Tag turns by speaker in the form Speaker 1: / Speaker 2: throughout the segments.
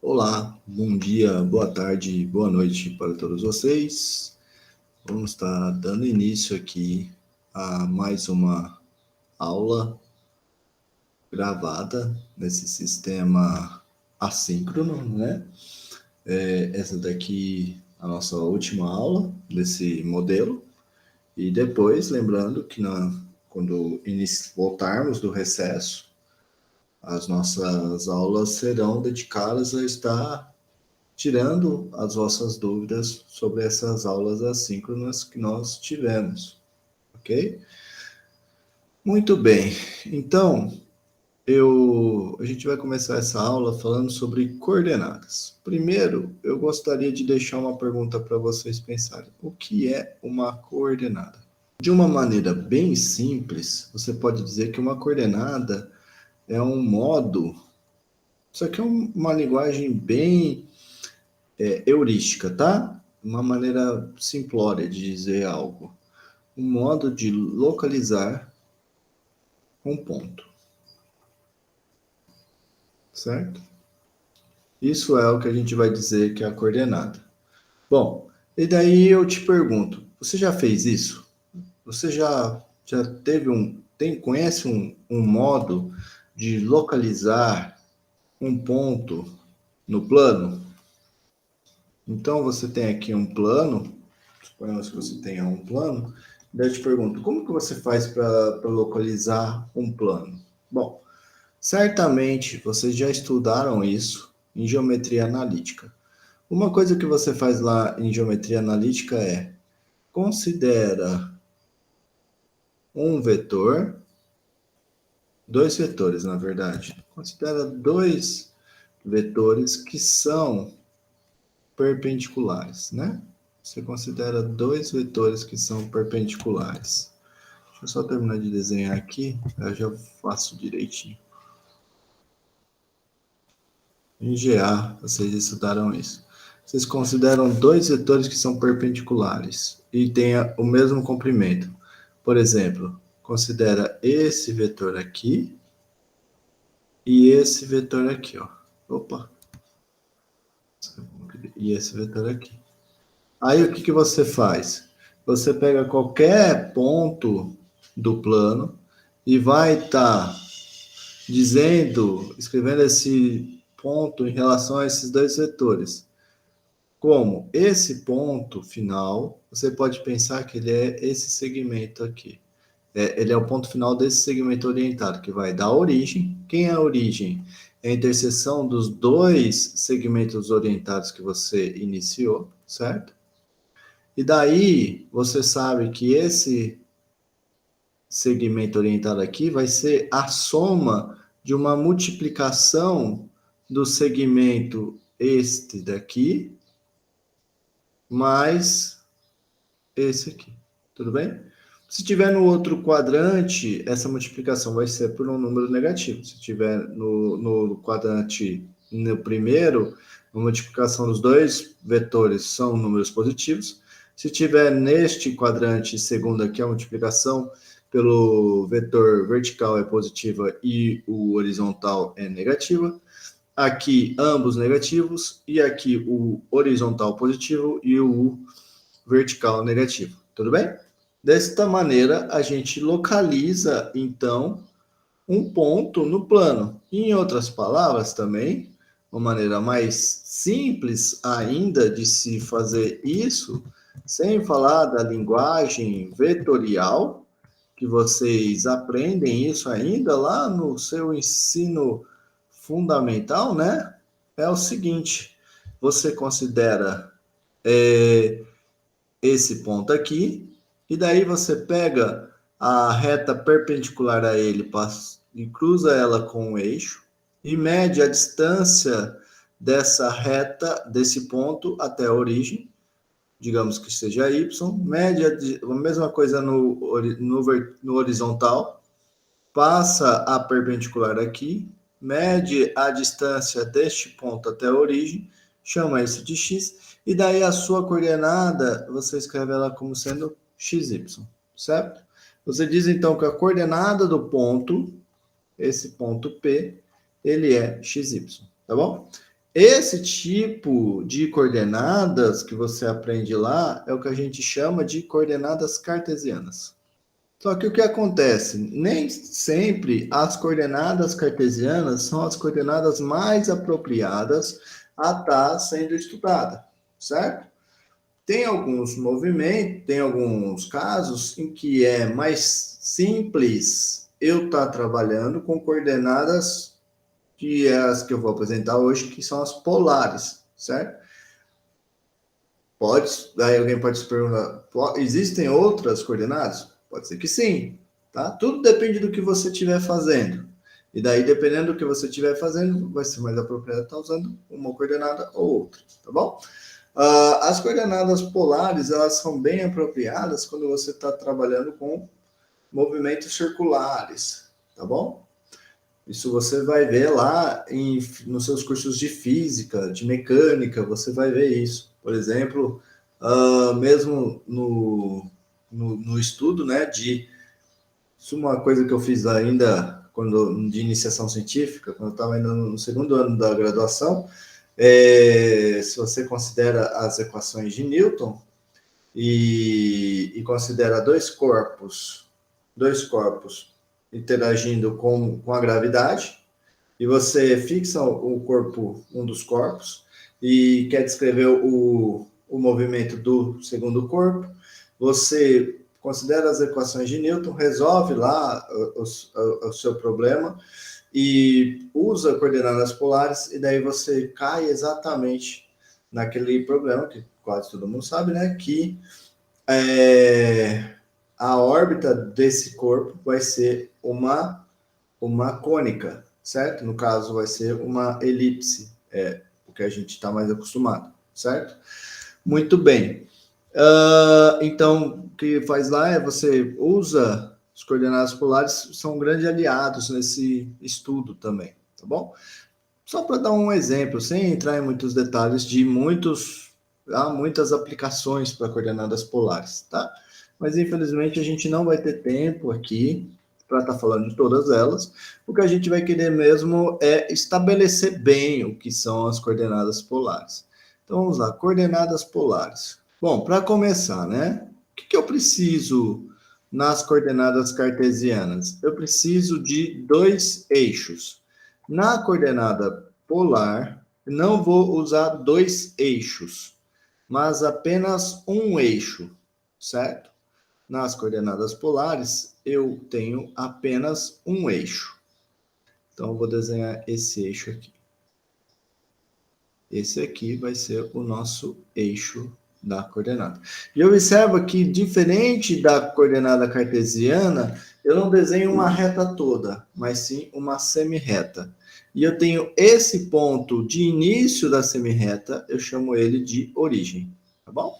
Speaker 1: Olá, bom dia, boa tarde, boa noite para todos vocês. Vamos estar dando início aqui a mais uma aula gravada nesse sistema assíncrono, né? Essa daqui é a nossa última aula desse modelo. E depois, lembrando que quando voltarmos do recesso, as nossas aulas serão dedicadas a estar tirando as vossas dúvidas sobre essas aulas assíncronas que nós tivemos, ok? Muito bem, então a gente vai começar essa aula falando sobre coordenadas. Primeiro, eu gostaria de deixar uma pergunta para vocês pensarem. O que é uma coordenada? De uma maneira bem simples, você pode dizer que uma coordenada é um modo. Isso aqui é uma linguagem bem heurística, tá? Uma maneira simplória de dizer algo. Um modo de localizar um ponto. Certo? Isso é o que a gente vai dizer que é a coordenada. Bom, e daí eu te pergunto, você já fez isso? Você já teve conhece um modo de localizar um ponto no plano? Então você tem aqui um plano, suponhamos que você tenha um plano, daí eu te pergunto, como que você faz para localizar um plano? Bom, certamente vocês já estudaram isso em geometria analítica. Uma coisa que você faz lá em geometria analítica é considera um vetor, dois vetores, na verdade. Considera dois vetores que são perpendiculares, né? Você considera dois vetores que são perpendiculares. Deixa eu só terminar de desenhar aqui, eu já faço direitinho. Em GA, vocês estudaram isso. Vocês consideram dois vetores que são perpendiculares e têm o mesmo comprimento. Por exemplo, considera esse vetor aqui e esse vetor aqui, ó. Opa! E esse vetor aqui. Aí o que você faz? Você pega qualquer ponto do plano e vai estar escrevendo esse ponto em relação a esses dois vetores. Como esse ponto final, você pode pensar que ele é esse segmento aqui. Ele é o ponto final desse segmento orientado, que vai dar origem. Quem é a origem? É a interseção dos dois segmentos orientados que você iniciou, certo? E daí, você sabe que esse segmento orientado aqui vai ser a soma de uma multiplicação do segmento este daqui mais esse aqui. Tudo bem? Se tiver no outro quadrante, essa multiplicação vai ser por um número negativo. Se tiver no quadrante no primeiro, a multiplicação dos dois vetores são números positivos. Se tiver neste quadrante segundo aqui, a multiplicação pelo vetor vertical é positiva e o horizontal é negativa. Aqui, ambos negativos, e aqui o horizontal positivo e o vertical negativo. Tudo bem? Desta maneira, a gente localiza, então, um ponto no plano. Em outras palavras, também, uma maneira mais simples ainda de se fazer isso, sem falar da linguagem vetorial, que vocês aprendem isso ainda lá no seu ensino fundamental, né? É o seguinte: você considera esse ponto aqui, e daí você pega a reta perpendicular a ele e cruza ela com o eixo, e mede a distância dessa reta, desse ponto até a origem, digamos que seja y, mede a mesma coisa no horizontal, passa a perpendicular aqui, mede a distância deste ponto até a origem, chama isso de x, e daí a sua coordenada, você escreve ela como sendo xy, certo? Você diz então que a coordenada do ponto, esse ponto P, ele é xy, tá bom? Esse tipo de coordenadas que você aprende lá é o que a gente chama de coordenadas cartesianas. Só que o que acontece? Nem sempre as coordenadas cartesianas são as coordenadas mais apropriadas a estar sendo estudada, certo? Tem alguns movimentos, tem alguns casos em que é mais simples eu estar trabalhando com coordenadas que é as que eu vou apresentar hoje, que são as polares, certo? Aí alguém pode se perguntar, existem outras coordenadas? Pode ser que sim, tá? Tudo depende do que você estiver fazendo. E daí, dependendo do que você estiver fazendo, vai ser mais apropriado estar usando uma coordenada ou outra, tá bom? As coordenadas polares, elas são bem apropriadas quando você está trabalhando com movimentos circulares, tá bom? Isso você vai ver lá nos seus cursos de física, de mecânica, você vai ver isso. Por exemplo, mesmo no estudo, né, isso é uma coisa que eu fiz ainda de iniciação científica, quando eu estava ainda no segundo ano da graduação, se você considera as equações de Newton e considera dois corpos interagindo com a gravidade, e você fixa o corpo, um dos corpos, e quer descrever o movimento do segundo corpo, você considera as equações de Newton, resolve lá o seu problema e usa coordenadas polares, e daí você cai exatamente naquele problema que quase todo mundo sabe, né? Que a órbita desse corpo vai ser uma cônica, certo? No caso, vai ser uma elipse, o que a gente está mais acostumado, certo? Muito bem. Então, o que faz lá é você usa os coordenadas polares, são grandes aliados nesse estudo também, tá bom? Só para dar um exemplo, sem entrar em muitos detalhes há muitas aplicações para coordenadas polares, tá? Mas infelizmente a gente não vai ter tempo aqui para estar falando de todas elas. O que a gente vai querer mesmo é estabelecer bem o que são as coordenadas polares. Então vamos lá, coordenadas polares. Bom, para começar, né? O que eu preciso nas coordenadas cartesianas? Eu preciso de dois eixos. Na coordenada polar, não vou usar dois eixos, mas apenas um eixo, certo? Nas coordenadas polares, eu tenho apenas um eixo. Então, eu vou desenhar esse eixo aqui. Esse aqui vai ser o nosso eixo da coordenada. E observa que, diferente da coordenada cartesiana, eu não desenho uma reta toda, mas sim uma semi-reta. E eu tenho esse ponto de início da semi-reta, eu chamo ele de origem, tá bom?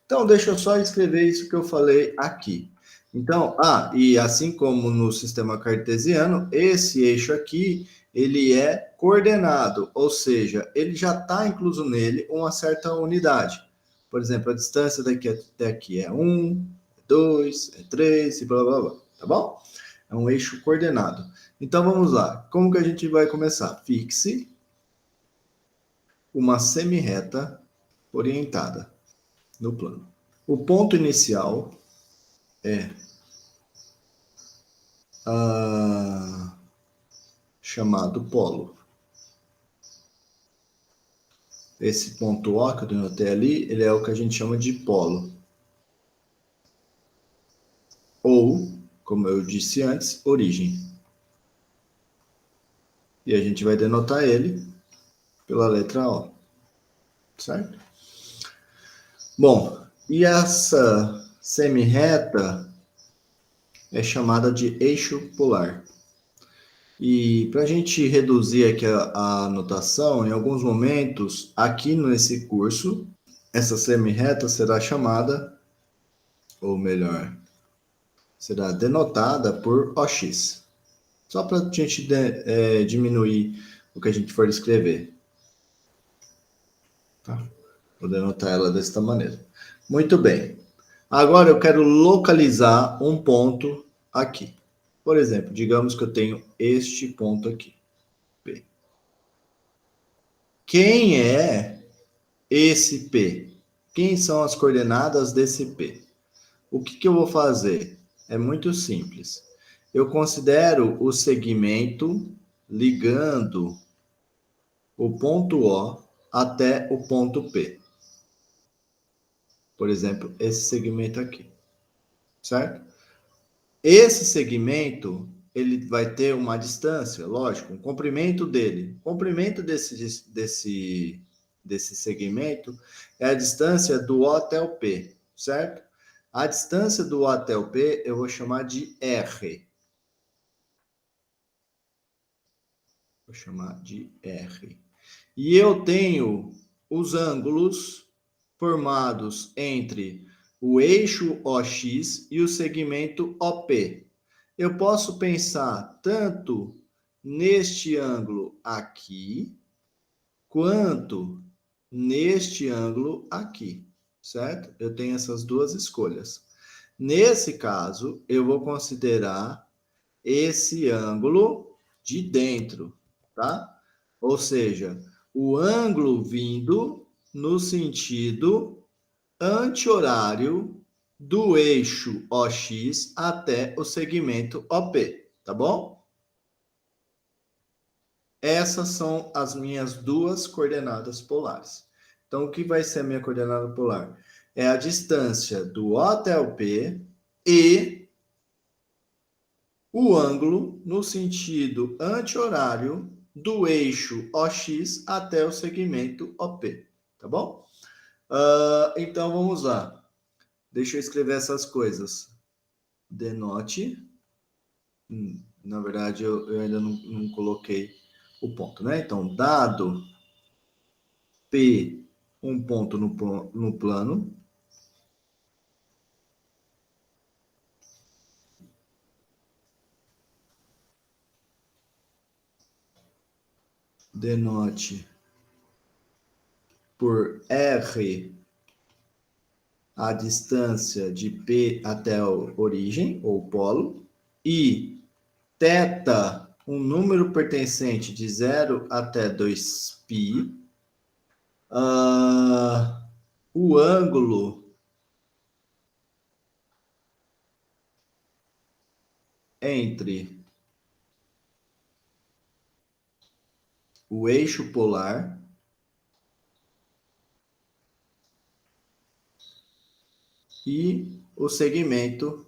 Speaker 1: Então, deixa eu só escrever isso que eu falei aqui. Então, e assim como no sistema cartesiano, esse eixo aqui, ele é coordenado, ou seja, ele já está incluso nele uma certa unidade. Por exemplo, a distância daqui até aqui é 1, é 2, é 3 e blá, blá, blá, tá bom? É um eixo coordenado. Então, vamos lá. Como que a gente vai começar? Fixe uma semi-reta orientada no plano. O ponto inicial é chamado polo. Esse ponto O que eu denotei ali, ele é o que a gente chama de polo. Ou, como eu disse antes, origem. E a gente vai denotar ele pela letra O. Certo? Bom, e essa semi-reta é chamada de eixo polar. E para a gente reduzir aqui a anotação, em alguns momentos, aqui nesse curso, essa semi-reta será chamada, ou melhor, será denotada por OX. Só para a gente diminuir o que a gente for escrever. Tá? Vou denotar ela desta maneira. Muito bem. Agora eu quero localizar um ponto aqui. Por exemplo, digamos que eu tenho este ponto aqui. P. Quem é esse P? Quem são as coordenadas desse P? O que eu vou fazer? É muito simples. Eu considero o segmento ligando o ponto O até o ponto P. Por exemplo, esse segmento aqui, certo? Esse segmento, ele vai ter uma distância, lógico, um comprimento dele. O comprimento desse segmento é a distância do O até o P, certo? A distância do O até o P eu vou chamar de R. Vou chamar de R. E eu tenho os ângulos formados entre o eixo OX e o segmento OP. Eu posso pensar tanto neste ângulo aqui, quanto neste ângulo aqui, certo? Eu tenho essas duas escolhas. Nesse caso, eu vou considerar esse ângulo de dentro, tá? Ou seja, o ângulo vindo no sentido anti-horário do eixo OX até o segmento OP, tá bom? Essas são as minhas duas coordenadas polares. Então, o que vai ser a minha coordenada polar? É a distância do O até o P e o ângulo no sentido anti-horário do eixo OX até o segmento OP, tá bom? Então, vamos lá. Deixa eu escrever essas coisas. Denote. Na verdade, eu ainda não coloquei o ponto, né? Então, dado P, um ponto no plano, denote por R a distância de P até a origem, ou polo, e θ, um número pertencente de 0 até 2π, o ângulo entre o eixo polar e o segmento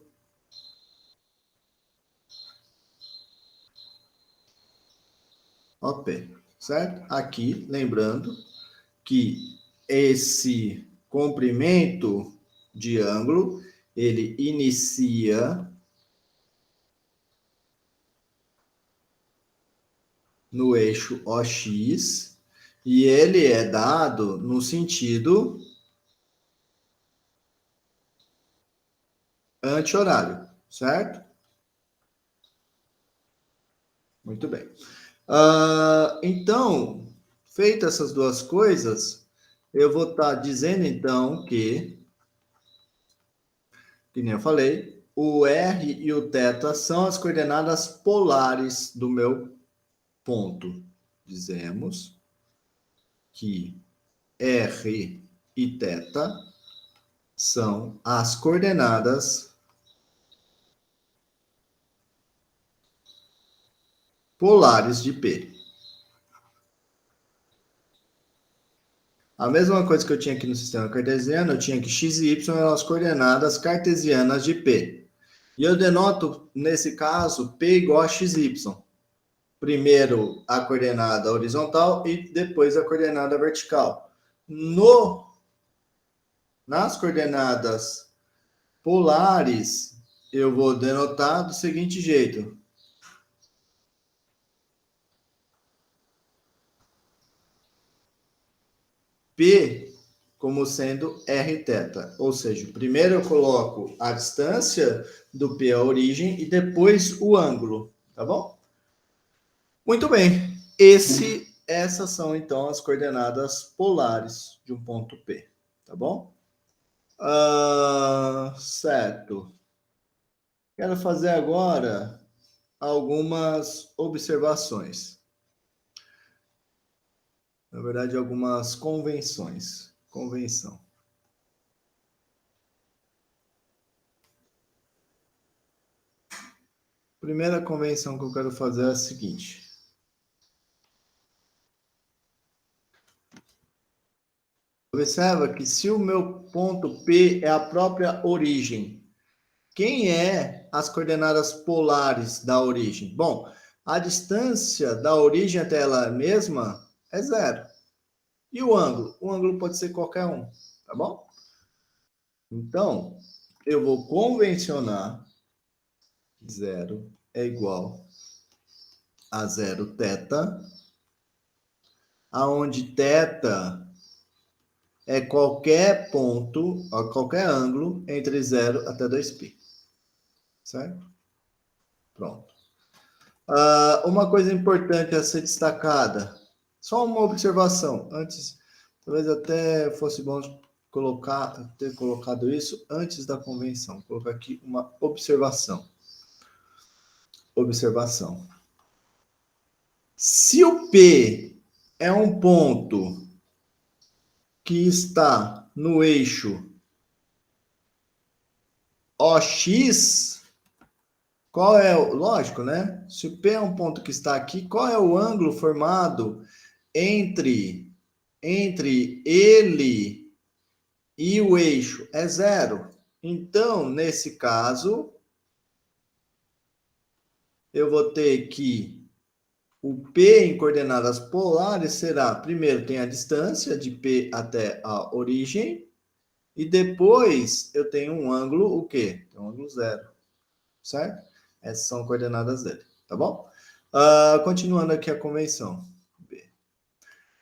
Speaker 1: OP, certo? Aqui, lembrando que esse comprimento de ângulo, ele inicia no eixo OX e ele é dado no sentido anti-horário, certo? Muito bem. Então, feitas essas duas coisas, eu vou estar dizendo então que nem eu falei, o R e o θ são as coordenadas polares do meu ponto. Dizemos que R e θ são as coordenadas polares de P. A mesma coisa que eu tinha aqui no sistema cartesiano, eu tinha que x e y eram as coordenadas cartesianas de P. E eu denoto, nesse caso, P igual a xy. Primeiro a coordenada horizontal e depois a coordenada vertical. Nas coordenadas polares, eu vou denotar do seguinte jeito. P como sendo rθ. Ou seja, primeiro eu coloco a distância do P à origem e depois o ângulo, tá bom? Muito bem. Essas são, então, as coordenadas polares de um ponto P, tá bom? Certo. Quero fazer agora algumas observações. Na verdade, algumas convenções. Convenção. Primeira convenção que eu quero fazer é a seguinte. Observa que se o meu ponto P é a própria origem, quem é as coordenadas polares da origem? Bom, a distância da origem até ela mesma é zero. E o ângulo? O ângulo pode ser qualquer um, tá bom? Então, eu vou convencionar que zero é igual a zero θ, aonde θ é qualquer ponto, qualquer ângulo entre 0 até 2π. Certo? Pronto. Uma coisa importante a ser destacada, só uma observação, antes, talvez até fosse bom ter colocado isso antes da convenção. Vou colocar aqui uma observação. Observação. Se o P é um ponto que está no eixo OX, qual é o... Lógico, né? Se o P é um ponto que está aqui, qual é o ângulo formado entre ele e o eixo? É zero. Então, nesse caso, eu vou ter que o P em coordenadas polares será, primeiro tem a distância de P até a origem, e depois eu tenho um ângulo, o quê? Um ângulo zero, certo? Essas são coordenadas dele, tá bom? Continuando aqui a convenção.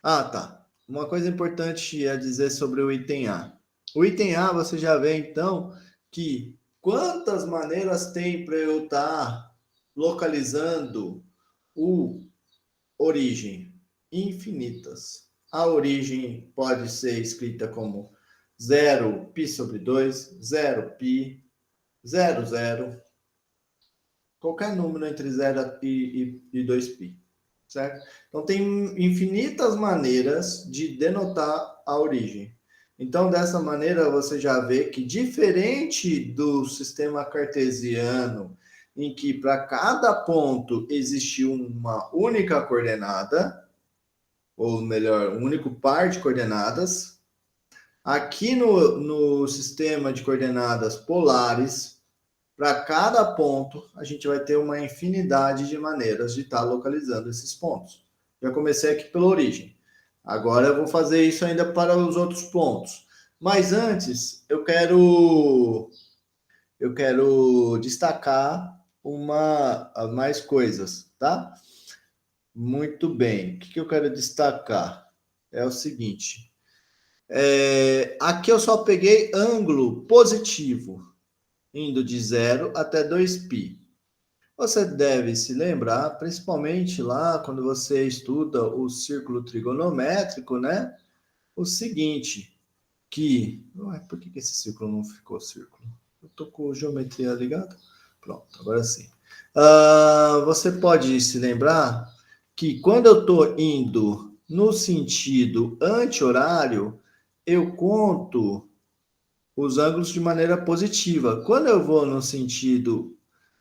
Speaker 1: Tá. Uma coisa importante a dizer sobre o item A. O item A, você já vê, então, que quantas maneiras tem para eu estar localizando o origem? Infinitas. A origem pode ser escrita como 0π sobre 2, 0π, 0, 0, qualquer número entre 0 e 2π, certo? Então, tem infinitas maneiras de denotar a origem. Então, dessa maneira, você já vê que, diferente do sistema cartesiano, em que para cada ponto existe uma única coordenada, ou melhor, um único par de coordenadas, aqui no sistema de coordenadas polares, para cada ponto, a gente vai ter uma infinidade de maneiras de estar localizando esses pontos. Já comecei aqui pela origem. Agora eu vou fazer isso ainda para os outros pontos. Mas antes, eu quero destacar mais coisas, tá? Muito bem. O que eu quero destacar? É o seguinte. Aqui eu só peguei ângulo positivo, indo de 0 até 2π. Você deve se lembrar, principalmente lá quando você estuda o círculo trigonométrico, né? O seguinte, por que esse círculo não ficou círculo? Eu tô com geometria ligada? Pronto, agora sim. Você pode se lembrar que quando eu estou indo no sentido anti-horário, eu conto os ângulos de maneira positiva. Quando eu vou no sentido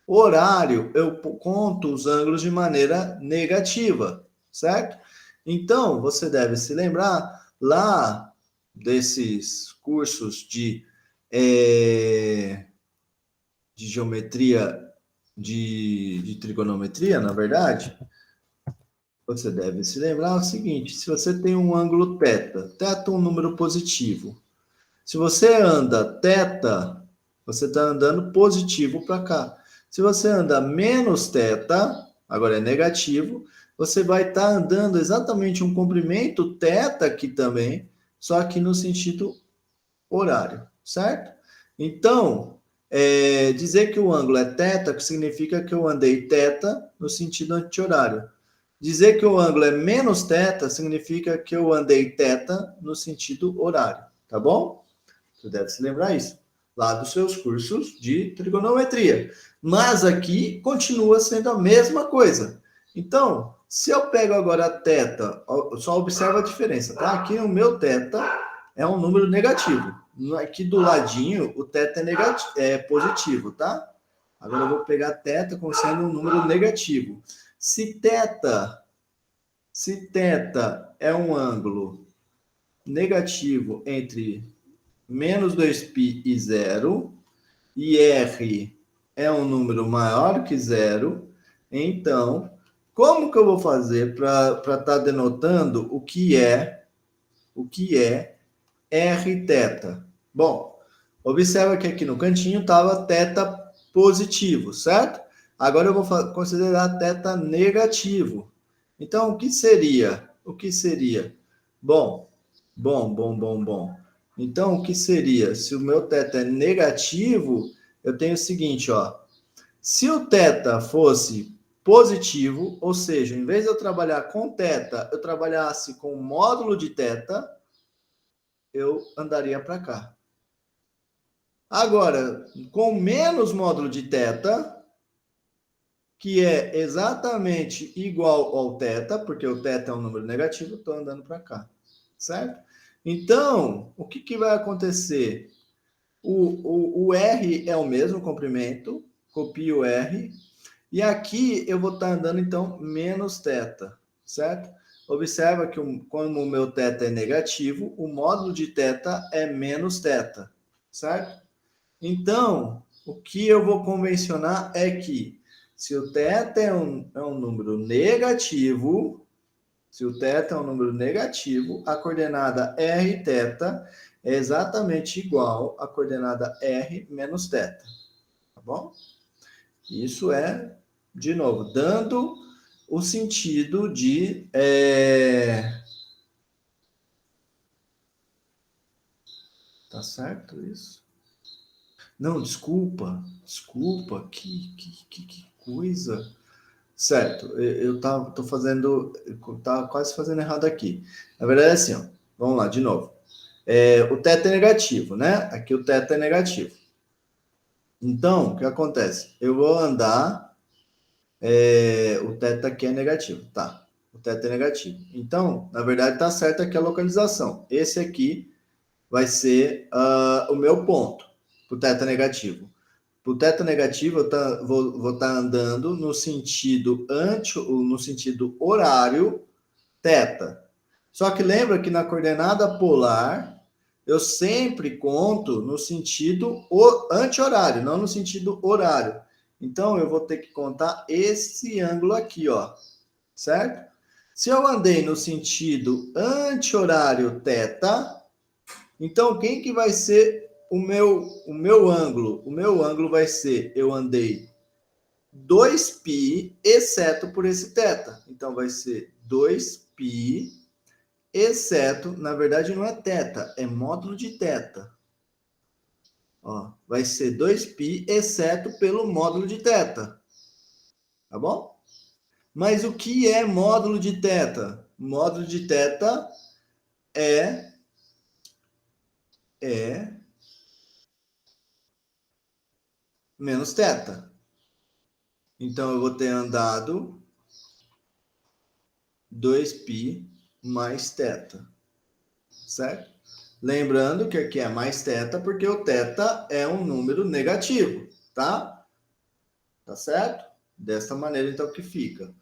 Speaker 1: horário, eu conto os ângulos de maneira negativa, certo? Então, você deve se lembrar lá desses cursos de geometria, de trigonometria, na verdade, você deve se lembrar o seguinte: se você tem um ângulo θ é um número positivo. Se você anda θ, você está andando positivo para cá. Se você anda menos θ, agora é negativo, você vai estar andando exatamente um comprimento θ aqui também, só que no sentido horário, certo? Então, dizer que o ângulo é θ significa que eu andei θ no sentido anti-horário. Dizer que o ângulo é menos θ significa que eu andei θ no sentido horário, tá bom? Você deve se lembrar isso, lá dos seus cursos de trigonometria. Mas aqui continua sendo a mesma coisa. Então, Se eu pego agora θ, só observa a diferença, tá? Aqui o meu θ é um número negativo. Aqui do ladinho, o θ é, é positivo, tá? Agora eu vou pegar θ como sendo um número negativo. Se θ é um ângulo negativo entre menos 2π e 0, e R é um número maior que 0, então, como que eu vou fazer para estar denotando o que é Rθ? Bom, observa que aqui no cantinho estava θ positivo, certo? Agora eu vou considerar θ negativo. Então, o que seria? Bom. Então, o que seria? Se o meu θ é negativo, eu tenho o seguinte, ó. Se o θ fosse positivo, ou seja, em vez de eu trabalhar com θ, eu trabalhasse com o módulo de θ, eu andaria para cá. Agora, com menos módulo de θ, que é exatamente igual ao θ, porque o θ é um número negativo, eu estou andando para cá, certo? Então, o que vai acontecer? O R é o mesmo comprimento, copio o R, e aqui eu vou estar andando, então, menos θ, certo? Observa que como o meu θ é negativo, o módulo de θ é menos θ, certo? Então, o que eu vou convencionar é que se o θ é um número negativo, a coordenada Rθ é exatamente igual à coordenada R menos θ, tá bom? Isso é, de novo, dando o sentido de... Tá certo isso? Não, desculpa, que coisa. Certo, tô quase fazendo errado aqui. Na verdade é assim, ó, vamos lá, de novo. O θ é negativo, né? Aqui o θ é negativo. Então, o que acontece? Eu vou andar, o θ aqui é negativo, tá? O θ é negativo. Então, na verdade, tá certo aqui a localização. Esse aqui vai ser o meu ponto, o θ negativo. O θ negativo, eu vou estar andando no sentido no sentido horário θ. Só que lembra que na coordenada polar, eu sempre conto no sentido anti-horário, não no sentido horário. Então, eu vou ter que contar esse ângulo aqui, ó, certo? Se eu andei no sentido anti-horário θ, então quem que vai ser o meu ângulo? O meu ângulo vai ser, eu andei 2π, exceto por esse θ. Então, vai ser 2π, exceto, na verdade, não é θ, é módulo de θ. Ó, vai ser 2π, exceto pelo módulo de θ. Tá bom? Mas o que é módulo de θ? Módulo de θ é menos θ. Então, eu vou ter andado 2π mais θ, certo? Lembrando que aqui é mais θ, porque o θ é um número negativo, tá? Tá certo? Dessa maneira, então, que fica.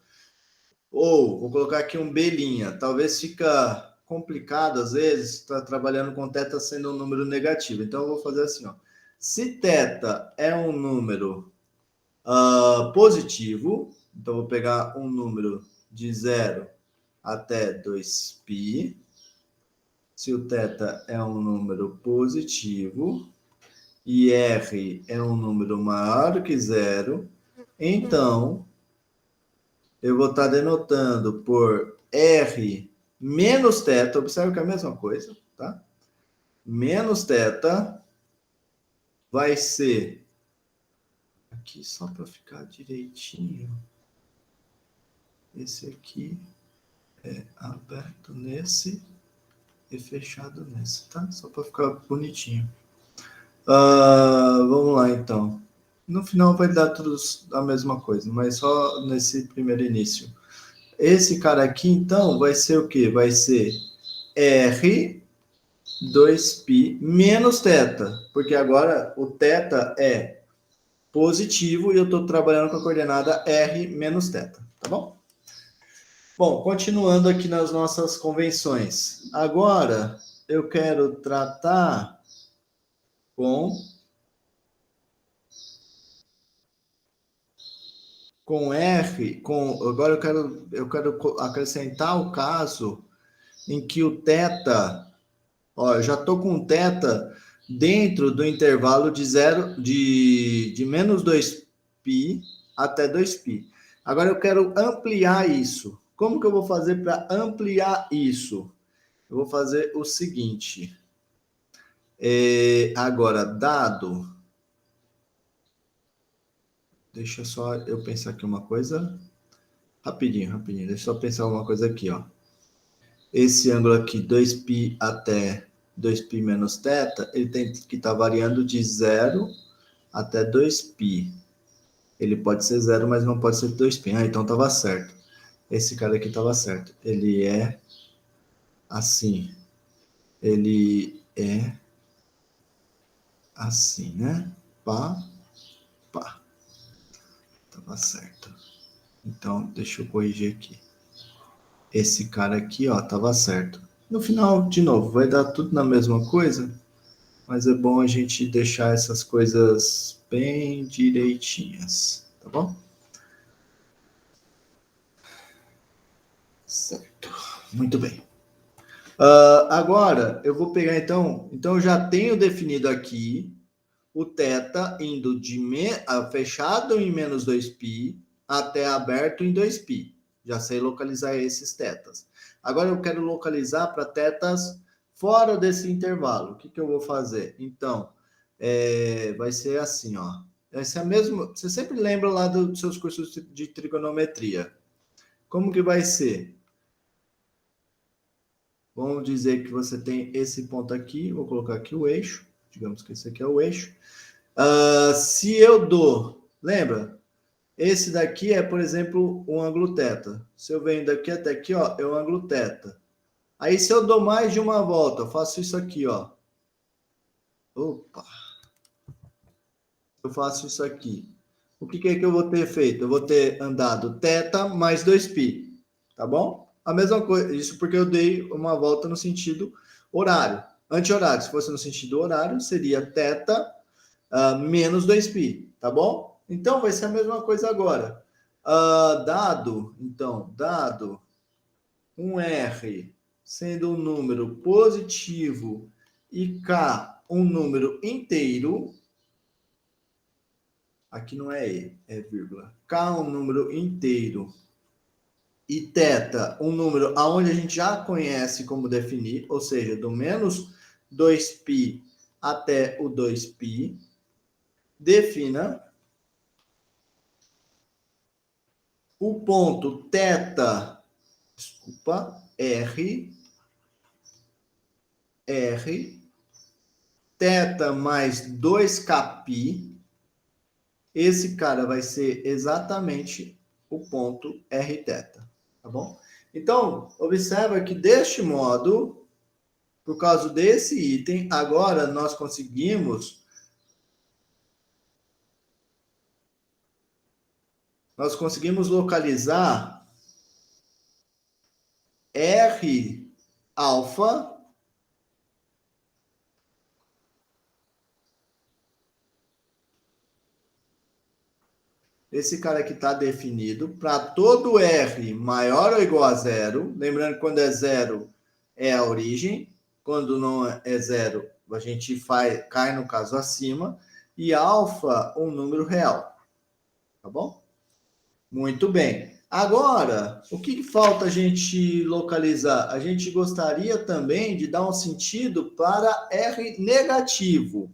Speaker 1: Ou, vou colocar aqui um B', talvez fica complicado, às vezes, está trabalhando com θ sendo um número negativo. Então, eu vou fazer assim, ó. Se θ é um número positivo, então, vou pegar um número de 0 até 2π. Se o θ é um número positivo e R é um número maior que 0, então eu vou estar denotando por R menos θ, observe que é a mesma coisa, tá? Menos θ vai ser, aqui só para ficar direitinho, esse aqui é aberto nesse e fechado nesse, tá? Só para ficar bonitinho. Vamos lá, então. No final vai dar tudo a mesma coisa, mas só nesse primeiro início. Esse cara aqui, então, vai ser o quê? Vai ser R 2π menos θ, porque agora o θ é positivo e eu estou trabalhando com a coordenada R menos θ, tá bom? Bom, continuando aqui nas nossas convenções. Agora, eu quero tratar com R, agora eu quero acrescentar o caso em que o θ, ó, eu já estou com o θ dentro do intervalo de zero, de menos 2π até 2π. Agora eu quero ampliar isso. Como que eu vou fazer para ampliar isso? Eu vou fazer o seguinte. Agora, dado... Deixa só eu pensar aqui uma coisa. Rapidinho. Deixa eu só pensar uma coisa aqui, ó. Esse ângulo aqui, 2π até 2π menos θ, ele tem que estar variando de 0 até 2π. Ele pode ser 0, mas não pode ser 2π. Ah, então estava certo. Esse cara aqui estava certo. Ele é assim. Ele é assim, né? Pá. Estava certo. Então, deixa eu corrigir aqui. Esse cara aqui, ó, estava certo. No final, de novo, vai dar tudo na mesma coisa, mas é bom a gente deixar essas coisas bem direitinhas, tá bom? Certo. Muito bem. Agora, eu vou pegar, então eu já tenho definido aqui o θ indo de fechado em menos 2π até aberto em 2π. Já sei localizar esses θs. Agora eu quero localizar para θs fora desse intervalo. O que eu vou fazer? Então, vai ser assim, ó. Essa é a mesma. Você sempre lembra lá dos seus cursos de trigonometria. Como que vai ser? Vamos dizer que você tem esse ponto aqui. Vou colocar aqui o eixo. Digamos que esse aqui é o eixo. Se eu dou, lembra? Esse daqui é, por exemplo, um ângulo θ. Se eu venho daqui até aqui, ó, é o ângulo θ. Aí, se eu dou mais de uma volta, eu faço isso aqui, ó. Opa! Eu faço isso aqui. O que é que eu vou ter feito? Eu vou ter andado θ mais 2π, tá bom? A mesma coisa, isso porque eu dei uma volta no sentido horário. Anti-horário, se fosse no sentido horário, seria θ menos 2π, tá bom? Então, vai ser a mesma coisa agora. Dado um R sendo um número positivo e K um número inteiro, aqui não é E, é vírgula. K um número inteiro e θ um número aonde a gente já conhece como definir, ou seja, do menos 2π até o 2π, defina o ponto θ, θ mais 2kπ, esse cara vai ser exatamente o ponto Rθ, tá bom? Então, observa que deste modo, por causa desse item, agora nós conseguimos localizar R alfa esse cara aqui está definido para todo R maior ou igual a zero. Lembrando que quando é zero é a origem. Quando não é zero, a gente cai no caso acima. E alfa, um número real. Tá bom? Muito bem. Agora, o que falta a gente localizar? A gente gostaria também de dar um sentido para R negativo.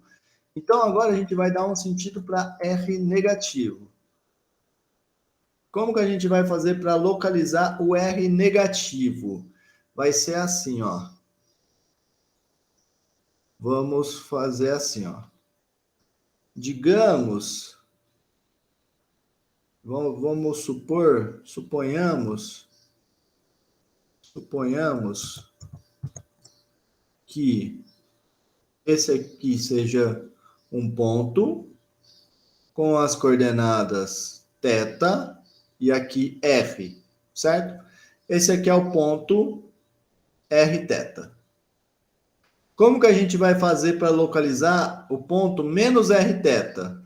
Speaker 1: Então, agora a gente vai dar um sentido para R negativo. Como que a gente vai fazer para localizar o R negativo? Vai ser assim, ó. Vamos fazer assim, ó. Suponhamos Suponhamos que esse aqui seja um ponto com as coordenadas θ e aqui R, certo? Esse aqui é o ponto Rθ. Como que a gente vai fazer para localizar o ponto menos Rθ?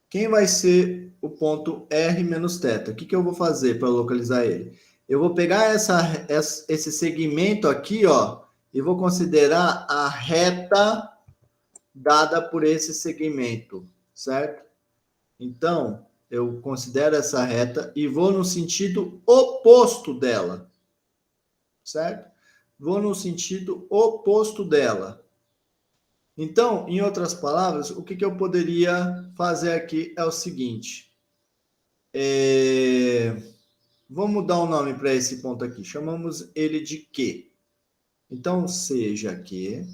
Speaker 1: Quem vai ser o ponto R menos θ? O que eu vou fazer para localizar ele? Eu vou pegar esse segmento aqui, ó, e vou considerar a reta dada por esse segmento, certo? Então, eu considero essa reta e vou no sentido oposto dela, certo? Vou no sentido oposto dela. Então, em outras palavras, o que eu poderia fazer aqui é o seguinte. Vamos dar um nome para esse ponto aqui. Chamamos ele de Q. Então, seja Q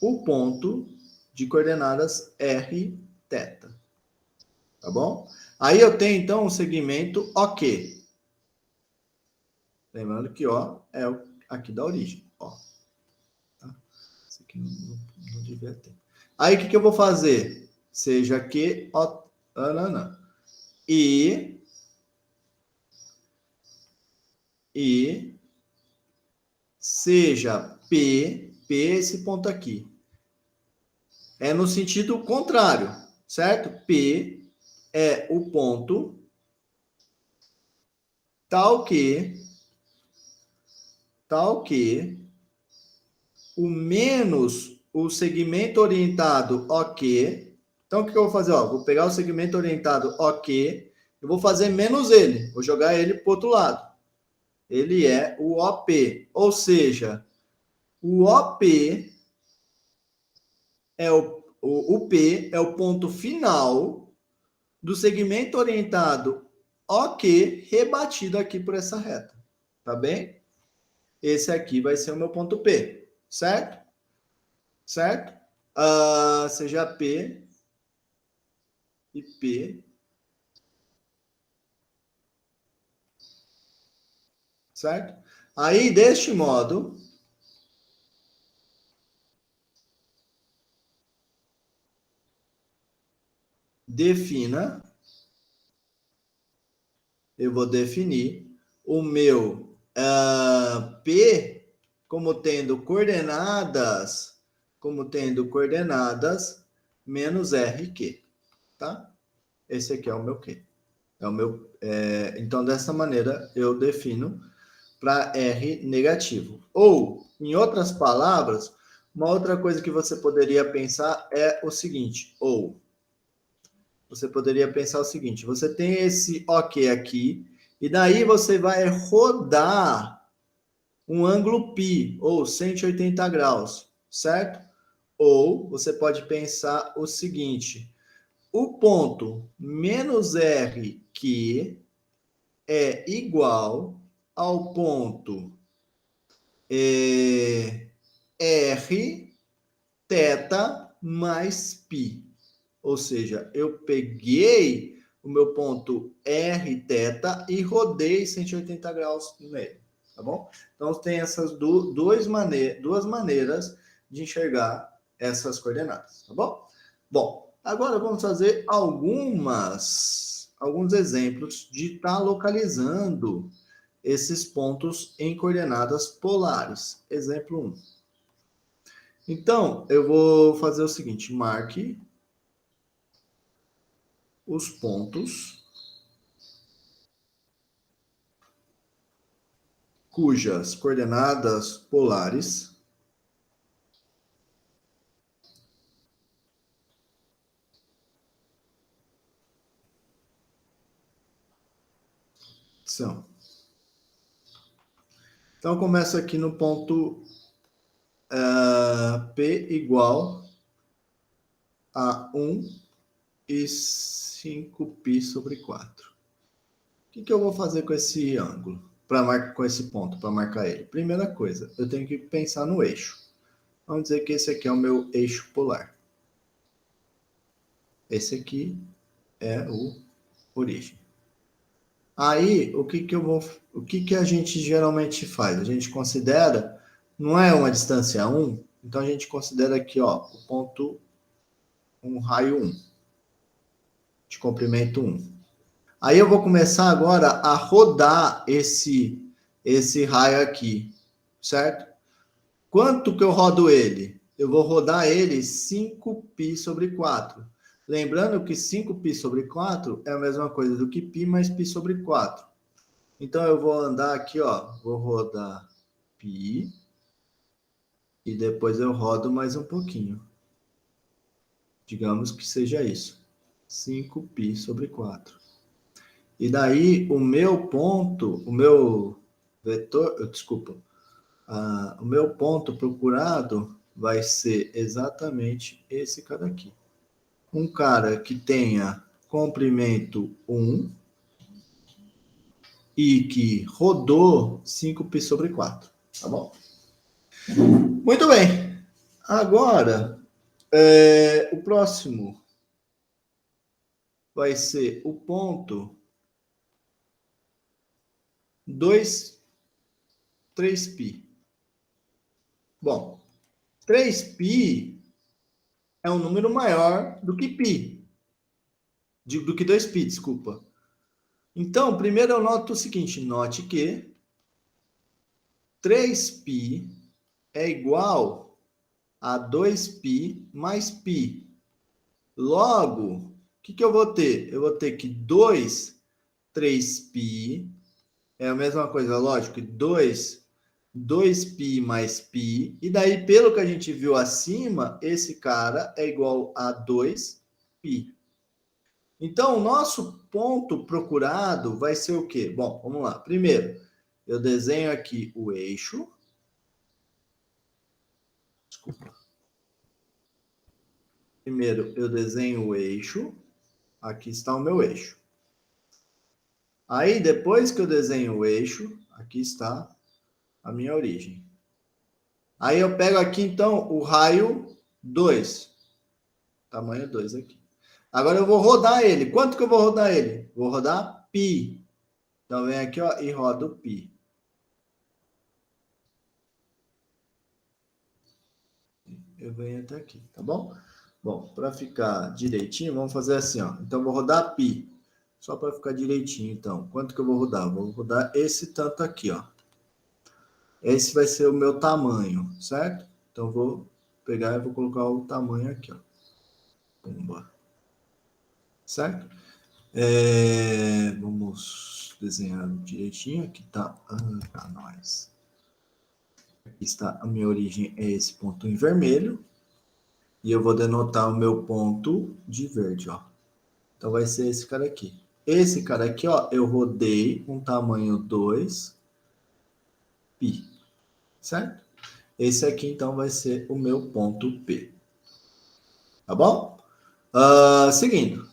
Speaker 1: o ponto de coordenadas R, θ. Tá bom? Aí eu tenho, então, um segmento OK. Lembrando que O é o aqui da origem. Ó. Tá? Isso aqui não devia ter. Aí, o que eu vou fazer? Seja Q, O, não. E seja P esse ponto aqui. É no sentido contrário, certo? P é o ponto tal que o menos o segmento orientado OK. Então, o que eu vou fazer? Ó, vou pegar o segmento orientado OK, eu vou fazer menos ele, vou jogar ele para o outro lado. Ele é o OP, ou seja, o OP é o P é o ponto final do segmento orientado OK rebatido aqui por essa reta. Tá bem? Esse aqui vai ser o meu ponto P, certo? Certo? Seja P e P. Certo? Aí, deste modo, eu vou definir o meu P como tendo coordenadas menos RQ, tá? Esse aqui é o meu Q. Então, dessa maneira, eu defino para R negativo. Ou, em outras palavras, uma outra coisa que você poderia pensar é o seguinte, você poderia pensar o seguinte, você tem esse OK aqui, e daí você vai rodar um ângulo π, ou 180 graus, certo? Ou você pode pensar o seguinte, o ponto menos R que é igual ao ponto R θ mais π. Ou seja, eu peguei o meu ponto Rθ e rodei 180 graus nele, tá bom? Então, tem essas duas maneiras de enxergar essas coordenadas, tá bom? Bom, agora vamos fazer alguns exemplos de estar localizando esses pontos em coordenadas polares. Exemplo 1. Então, eu vou fazer o seguinte, marque os pontos cujas coordenadas polares são. Então, começa aqui no ponto P igual a 1 e 5π sobre 4. O que eu vou fazer com esse ângulo? para marcar com esse ponto, para marcar ele? Primeira coisa, eu tenho que pensar no eixo. Vamos dizer que esse aqui é o meu eixo polar. Esse aqui é o origem. Aí, o que a gente geralmente faz? A gente considera, não é uma distância 1, então a gente considera aqui, ó, o ponto, um raio 1, de comprimento 1. Aí eu vou começar agora a rodar esse raio aqui, certo? Quanto que eu rodo ele? Eu vou rodar ele 5π sobre 4. Lembrando que 5π sobre 4 é a mesma coisa do que π mais π sobre 4. Então, eu vou andar aqui, ó, vou rodar π e depois eu rodo mais um pouquinho. Digamos que seja isso, 5π sobre 4. E daí, o meu ponto, o meu vetor, desculpa, o meu ponto procurado vai ser exatamente esse cara aqui. Um cara que tenha comprimento 1 e que rodou 5π sobre 4, tá bom? Muito bem. Agora, o próximo vai ser o ponto 3π. Bom, 3π é um número maior do que π. Do que 2π, desculpa. Então, primeiro eu noto o seguinte, note que 3π é igual a 2π mais π. Logo, o que eu vou ter? Eu vou ter que 3π é a mesma coisa, lógico, 2π mais π, e daí, pelo que a gente viu acima, esse cara é igual a 2π. Então, o nosso ponto procurado vai ser o quê? Bom, vamos lá. Primeiro, eu desenho aqui o eixo. Desculpa. Primeiro, eu desenho o eixo. Aqui está o meu eixo. Aí, depois que eu desenho o eixo, aqui está a minha origem. Aí eu pego aqui, então, o raio 2. Tamanho 2 aqui. Agora eu vou rodar ele. Quanto que eu vou rodar ele? Vou rodar π. Então, vem aqui, ó, e rodo π. Eu venho até aqui, tá bom? Bom, para ficar direitinho, vamos fazer assim, ó. Então, vou rodar π. Só para ficar direitinho, então. Quanto que eu vou rodar? Vou rodar esse tanto aqui, ó. Esse vai ser o meu tamanho, certo? Então, vou pegar e vou colocar o tamanho aqui, ó. Pumba. Certo? Vamos desenhar direitinho. Aqui tá para nós. Aqui está a minha origem, é esse ponto em vermelho. E eu vou denotar o meu ponto de verde, ó. Então, vai ser esse cara aqui. Esse cara aqui, ó, eu rodei com tamanho 2π. Certo? Esse aqui, então, vai ser o meu ponto P. Tá bom? Seguindo.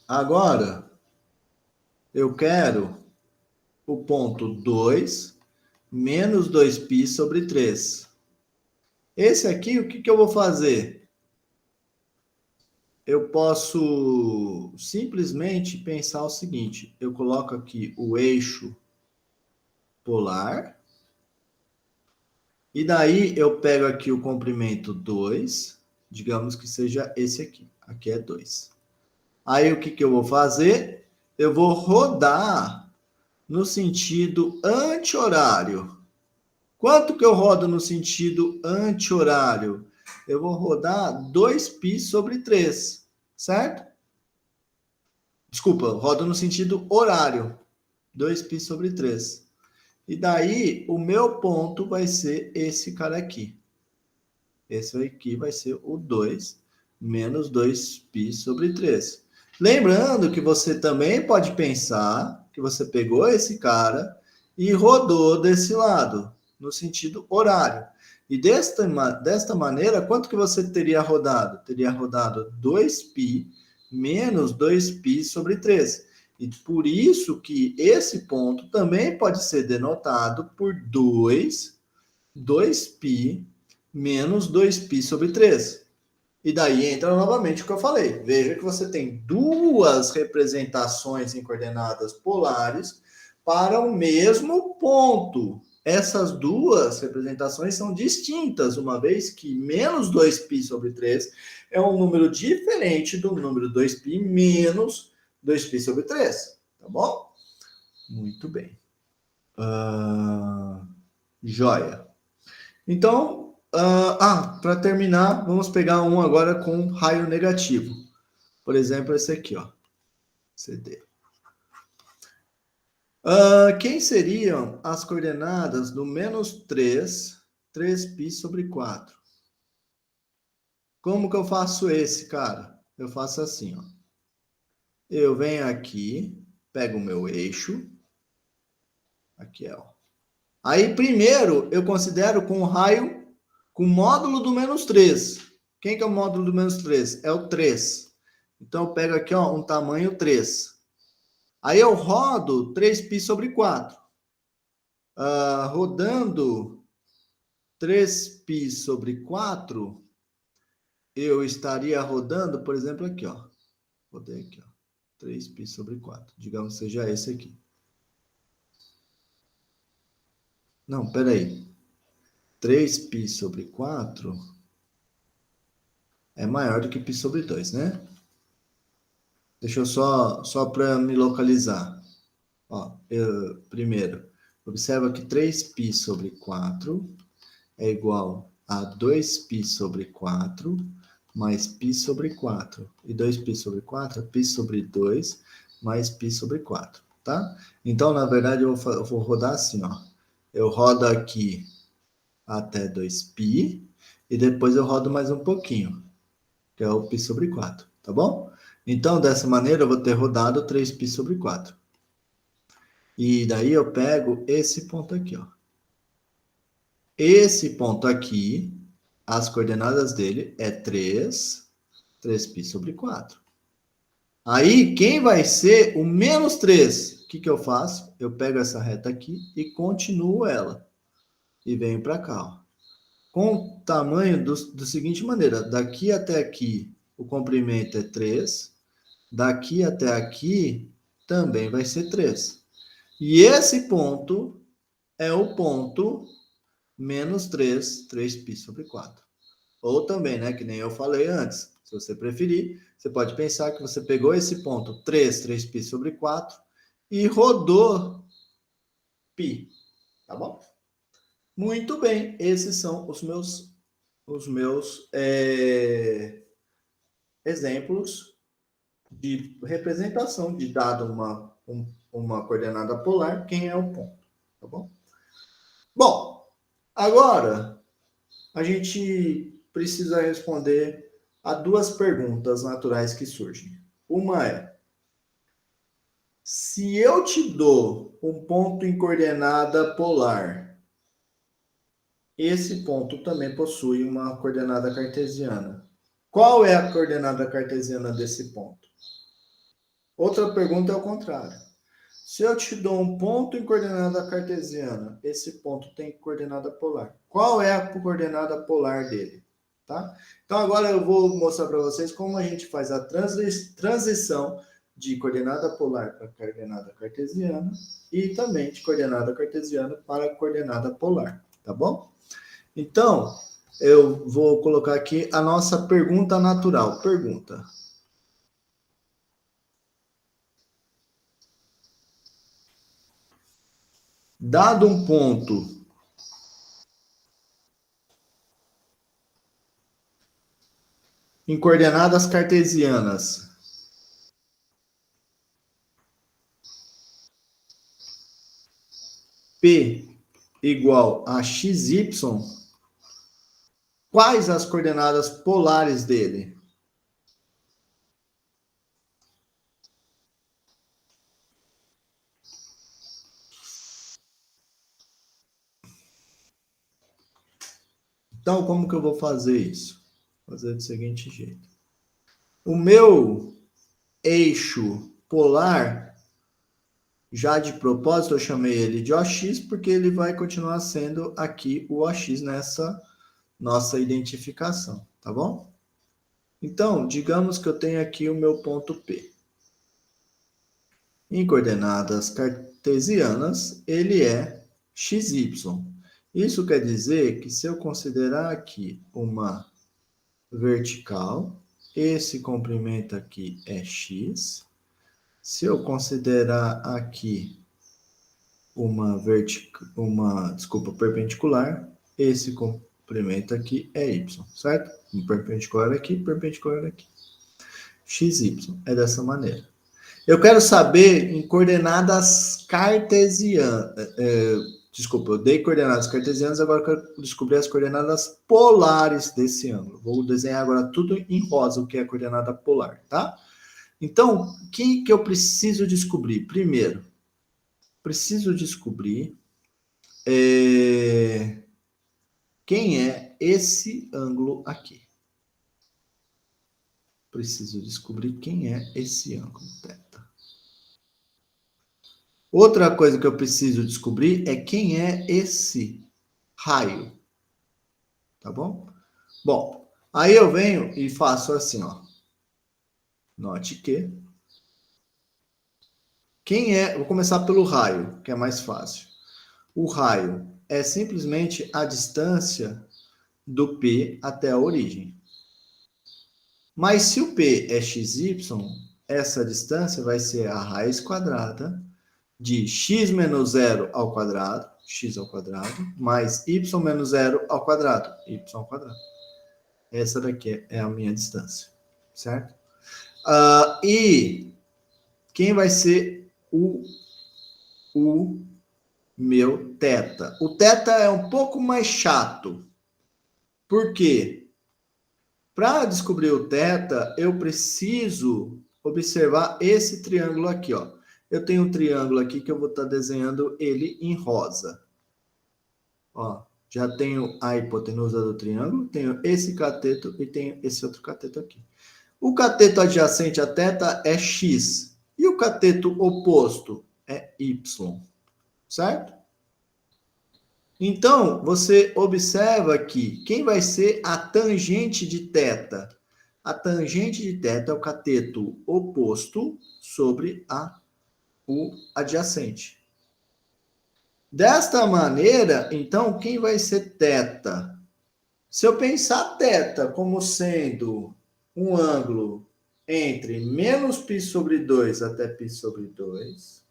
Speaker 1: Agora, eu quero o ponto 2 menos 2π sobre 3. Esse aqui, o que eu vou fazer? Eu posso simplesmente pensar o seguinte. Eu coloco aqui o eixo polar. E daí eu pego aqui o comprimento 2. Digamos que seja esse aqui. Aqui é 2. Aí o que eu vou fazer? Eu vou rodar no sentido anti-horário. Quanto que eu rodo no sentido anti-horário? Eu vou rodar 2π sobre 3, certo? Desculpa, rodo no sentido horário. 2π sobre 3. E daí, o meu ponto vai ser esse cara aqui. Esse aqui vai ser o 2 menos 2π sobre 3. Lembrando que você também pode pensar que você pegou esse cara e rodou desse lado, no sentido horário. E desta maneira, quanto que você teria rodado? Teria rodado 2π menos 2π sobre 3. E por isso que esse ponto também pode ser denotado por 2π menos 2π sobre 3. E daí entra novamente o que eu falei. Veja que você tem duas representações em coordenadas polares para o mesmo ponto. Essas duas representações são distintas, uma vez que menos 2π sobre 3 é um número diferente do número 2π menos 2π sobre 3. Tá bom? Muito bem. Joia. Então, para terminar, vamos pegar um agora com raio negativo. Por exemplo, esse aqui, ó. CD. Quem seriam as coordenadas do menos 3π sobre 4? Como que eu faço esse, cara? Eu faço assim, ó. Eu venho aqui, pego o meu eixo. Aqui, ó. Aí, primeiro, eu considero com o raio, com o módulo do menos 3. Quem que é o módulo do menos 3? É o 3. Então, eu pego aqui, ó, um tamanho 3. Aí, eu rodo 3π sobre 4. Rodando 3π sobre 4, eu estaria rodando, por exemplo, aqui, ó. Rodei aqui, ó. 3π sobre 4. Digamos que seja esse aqui. Não, peraí. 3π sobre 4 é maior do que π sobre 2, né? Deixa eu só para me localizar. Ó, primeiro, observa que 3π sobre 4 é igual a 2π sobre 4 mais π sobre 4. E 2π sobre 4 é π sobre 2 mais π sobre 4, tá? Então, na verdade, eu vou rodar assim, ó. Eu rodo aqui até 2π e depois eu rodo mais um pouquinho, que é o π sobre 4, tá bom? Então, dessa maneira, eu vou ter rodado 3π sobre 4. E daí eu pego esse ponto aqui, ó. Esse ponto aqui, as coordenadas dele é 3π sobre 4. Aí, quem vai ser o menos 3? O que eu faço? Eu pego essa reta aqui e continuo ela. E venho para cá, ó. Com o tamanho da seguinte maneira. Daqui até aqui, o comprimento é 3. Daqui até aqui, também vai ser 3. E esse ponto é o ponto menos 3π sobre 4. Ou também, né, que nem eu falei antes, se você preferir, você pode pensar que você pegou esse ponto 3π sobre 4 e rodou π, tá bom? Muito bem, esses são os meus exemplos de representação de dado uma coordenada polar, quem é o ponto, tá bom? Bom, agora a gente precisa responder a duas perguntas naturais que surgem. Uma é: se eu te dou um ponto em coordenada polar, esse ponto também possui uma coordenada cartesiana. Qual é a coordenada cartesiana desse ponto? Outra pergunta é o contrário. Se eu te dou um ponto em coordenada cartesiana, esse ponto tem coordenada polar. Qual é a coordenada polar dele? Tá? Então, agora eu vou mostrar para vocês como a gente faz a transição de coordenada polar para coordenada cartesiana e também de coordenada cartesiana para coordenada polar. Tá bom? Então, eu vou colocar aqui a nossa pergunta natural. Pergunta: dado um ponto em coordenadas cartesianas P igual a xy, quais as coordenadas polares dele? Então, como que eu vou fazer isso? Vou fazer do seguinte jeito. O meu eixo polar, já de propósito, eu chamei ele de OX, porque ele vai continuar sendo aqui o OX nessa nossa identificação, tá bom? Então, digamos que eu tenho aqui o meu ponto P. Em coordenadas cartesianas, ele é xy. Isso quer dizer que se eu considerar aqui uma vertical, esse comprimento aqui é x. Se eu considerar aqui uma perpendicular, esse comprimento aqui é y, certo? Um perpendicular aqui, perpendicular aqui. xy é dessa maneira. Eu quero saber em coordenadas cartesianas. Desculpa, eu dei coordenadas cartesianas, agora eu quero descobrir as coordenadas polares desse ângulo. Vou desenhar agora tudo em rosa, o que é a coordenada polar, tá? Então, o que eu preciso descobrir? Primeiro, preciso descobrir quem é esse ângulo aqui. Preciso descobrir quem é esse ângulo θ. Outra coisa que eu preciso descobrir é quem é esse raio. Tá bom? Bom, aí eu venho e faço assim, ó. Note que quem é... Vou começar pelo raio, que é mais fácil. O raio é simplesmente a distância do P até a origem. Mas se o P é xy, essa distância vai ser a raiz quadrada de x menos zero ao quadrado, x ao quadrado, mais y menos zero ao quadrado, y ao quadrado. Essa daqui é a minha distância, certo? E quem vai ser o meu θ? O θ é um pouco mais chato. Por quê? Para descobrir o θ, eu preciso observar esse triângulo aqui, ó. Eu tenho um triângulo aqui que eu vou estar desenhando ele em rosa. Ó, já tenho a hipotenusa do triângulo, tenho esse cateto e tenho esse outro cateto aqui. O cateto adjacente a θ é x e o cateto oposto é y, certo? Então, você observa que quem vai ser a tangente de θ? A tangente de θ é o cateto oposto sobre o adjacente. Desta maneira, então, quem vai ser θ? Se eu pensar θ como sendo um ângulo entre menos π sobre 2 até π sobre 2,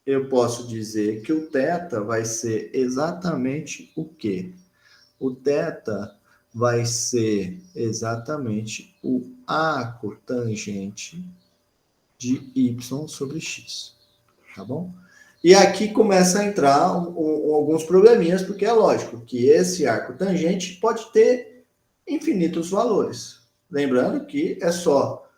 Speaker 1: eu posso dizer que o θ vai ser exatamente o quê? O θ vai ser exatamente o arco tangente de y sobre x, tá bom? E aqui começa a entrar alguns probleminhas, porque é lógico que esse arco tangente pode ter infinitos valores. Lembrando que é só,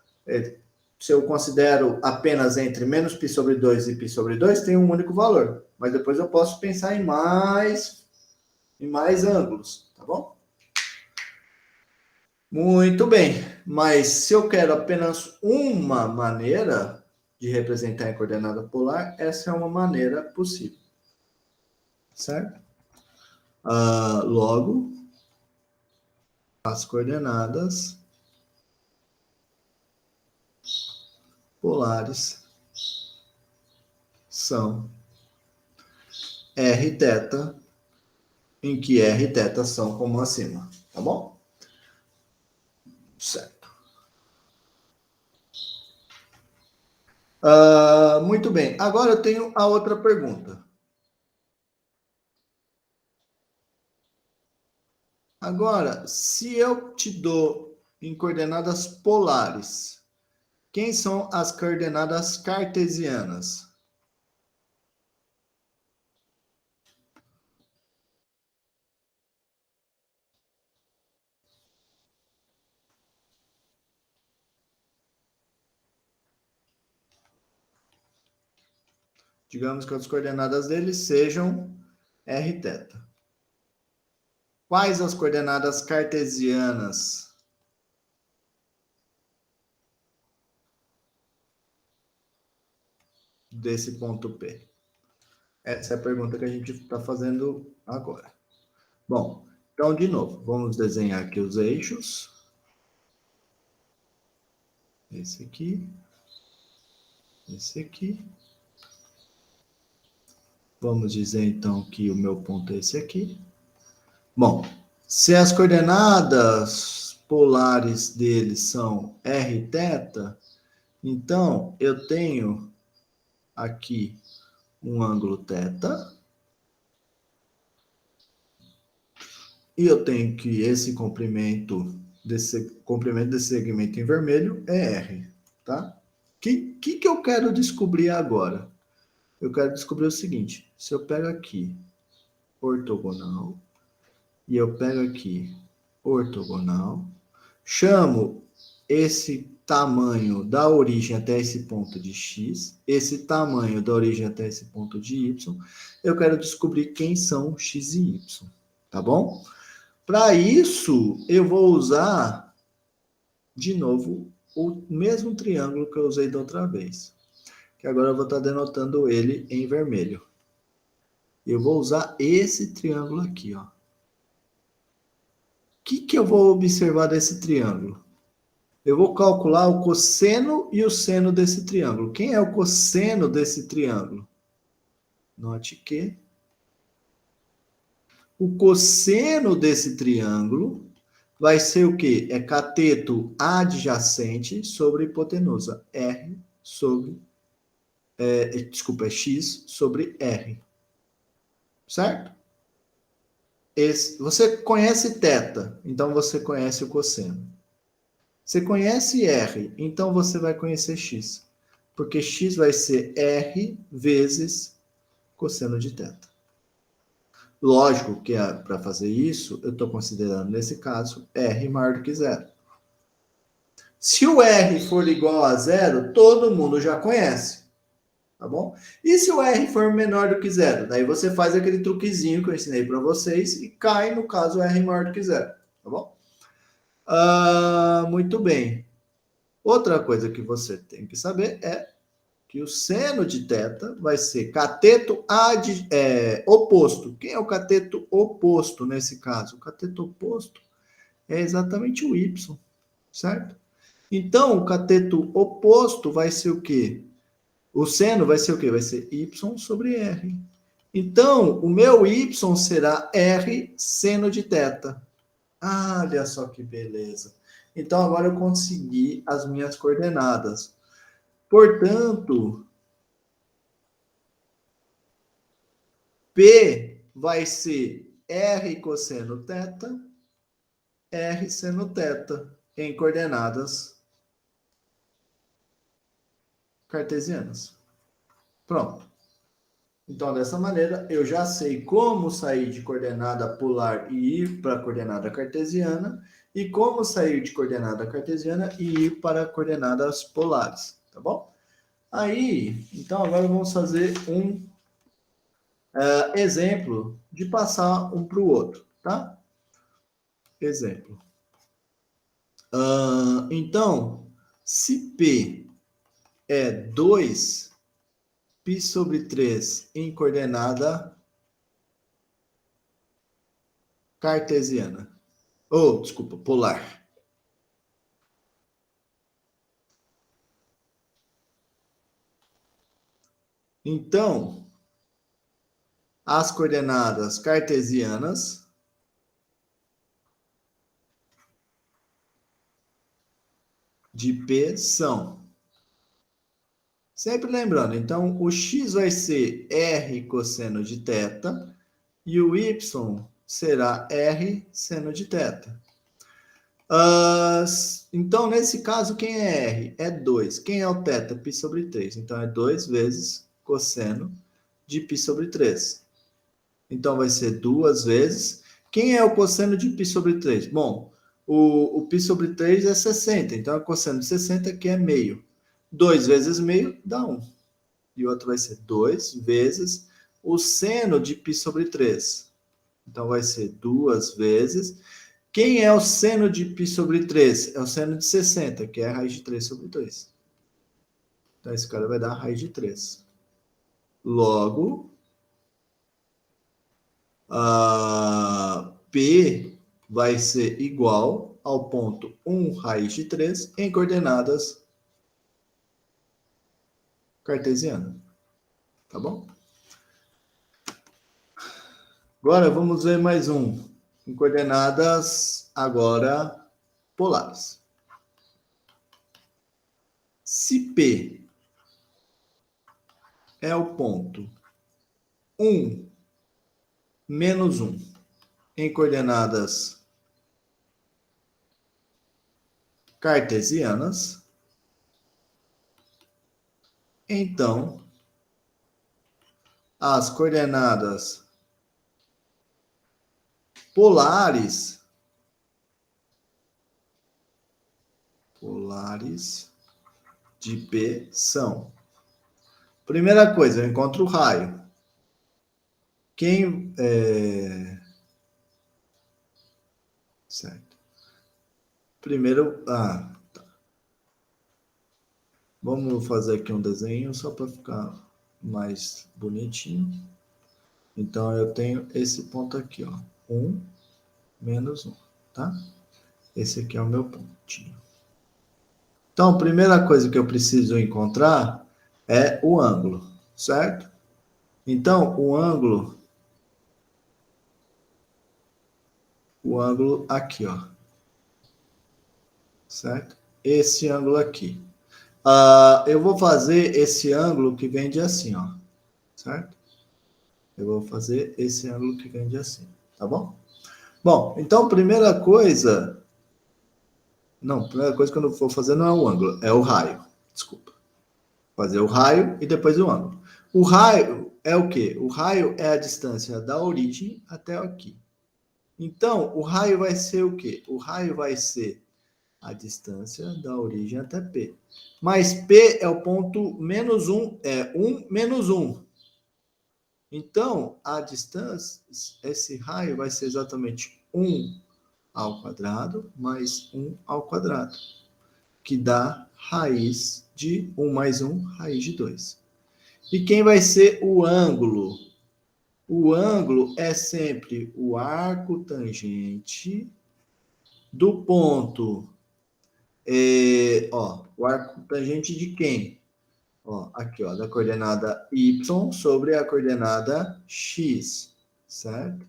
Speaker 1: se eu considero apenas entre menos π sobre 2 e π sobre 2, tem um único valor. Mas depois eu posso pensar em mais ângulos, tá bom? Muito bem, mas se eu quero apenas uma maneira de representar em coordenada polar, essa é uma maneira possível, certo? Logo, as coordenadas polares são Rθ, em que R e θ são como acima, tá bom? Certo. Muito bem, agora eu tenho a outra pergunta. Agora, se eu te dou em coordenadas polares, quem são as coordenadas cartesianas? Digamos que as coordenadas deles sejam Rθ. Quais as coordenadas cartesianas desse ponto P? Essa é a pergunta que a gente está fazendo agora. Bom, então, de novo, vamos desenhar aqui os eixos. Esse aqui. Esse aqui. Vamos dizer, então, que o meu ponto é esse aqui. Bom, se as coordenadas polares dele são r θ, então eu tenho aqui um ângulo θ, e eu tenho que esse comprimento desse segmento em vermelho é r, tá? O que eu quero descobrir agora? Eu quero descobrir o seguinte: se eu pego aqui ortogonal e eu pego aqui ortogonal, chamo esse tamanho da origem até esse ponto de x, esse tamanho da origem até esse ponto de y, eu quero descobrir quem são x e y, tá bom? Para isso, eu vou usar, de novo, o mesmo triângulo que eu usei da outra vez, que agora eu vou estar denotando ele em vermelho. Eu vou usar esse triângulo aqui, ó. O que eu vou observar desse triângulo? Eu vou calcular o cosseno e o seno desse triângulo. Quem é o cosseno desse triângulo? Note que o cosseno desse triângulo vai ser o quê? É cateto adjacente sobre hipotenusa. R sobre... desculpa, é x sobre R. Certo? Você conhece θ, então você conhece o cosseno. Você conhece R, então você vai conhecer x. Porque x vai ser R vezes cosseno de θ. Lógico que para fazer isso, eu estou considerando, nesse caso, R maior do que zero. Se o R for igual a zero, todo mundo já conhece. Tá bom? E se o R for menor do que zero? Daí você faz aquele truquezinho que eu ensinei para vocês e cai, no caso, o R maior do que zero. Tá bom? Muito bem. Outra coisa que você tem que saber é que o seno de θ vai ser cateto oposto. Quem é o cateto oposto nesse caso? O cateto oposto é exatamente o y, certo? Então, o cateto oposto vai ser o quê? O seno vai ser o quê? Vai ser y sobre r. Então, o meu y será r seno de θ. Olha só que beleza. Então, agora eu consegui as minhas coordenadas. Portanto, P vai ser R cosseno θ, R seno θ, em coordenadas cartesianas. Pronto. Então, dessa maneira, eu já sei como sair de coordenada polar e ir para a coordenada cartesiana, e como sair de coordenada cartesiana e ir para coordenadas polares, tá bom? Aí, então, agora vamos fazer um exemplo de passar um para o outro, tá? Exemplo. Então, se P é 2 π sobre 3 em coordenada cartesiana. Desculpa, polar. Então, as coordenadas cartesianas de P são... Sempre lembrando, então, o x vai ser R cosseno de θ e o y será R seno de θ. Então, nesse caso, quem é R? É 2. Quem é o θ? Π sobre 3. Então, é 2 vezes cosseno de π sobre 3. Então, vai ser 2 vezes. Quem é o cosseno de π sobre 3? Bom, o π sobre 3 é 60. Então, é cosseno de 60, que é meio. 2 vezes meio dá 1. E o outro vai ser 2 vezes o seno de π sobre 3. Então, vai ser 2 vezes. Quem é o seno de π sobre 3? É o seno de 60, que é a raiz de 3 sobre 2. Então, esse cara vai dar a raiz de 3. Logo, P vai ser igual ao ponto 1 raiz de 3 em coordenadas cartesianas. Tá bom? Agora, vamos ver mais um. Em coordenadas, agora, polares. Se P é o ponto 1, menos 1 em coordenadas cartesianas, então as coordenadas polares de P são: primeira coisa, eu encontro o raio. Quem certo. Primeiro, tá. Vamos fazer aqui um desenho só para ficar mais bonitinho. Então, eu tenho esse ponto aqui, ó. 1 menos 1, tá? Esse aqui é o meu pontinho. Então, a primeira coisa que eu preciso encontrar é o ângulo, certo? Então, o ângulo aqui, ó. Certo? Esse ângulo aqui. Eu vou fazer esse ângulo que vem de assim, ó. Certo? Eu vou fazer esse ângulo que vem de assim, tá bom? Bom, então, primeira coisa... Não, a primeira coisa que eu vou fazer não é o ângulo, é o raio. Desculpa. Fazer o raio e depois o ângulo. O raio é o quê? O raio é a distância da origem até aqui. Então, o raio vai ser o quê? O raio vai ser a distância da origem até P. Mas P é o ponto menos 1, é 1 menos 1. Então, a distância, esse raio vai ser exatamente 1 ao quadrado mais 1 ao quadrado, que dá raiz de 1 mais 1, raiz de 2. E quem vai ser o ângulo? O ângulo é sempre o arco tangente do ponto. O arco tangente de quem? Aqui, da coordenada y sobre a coordenada x, certo?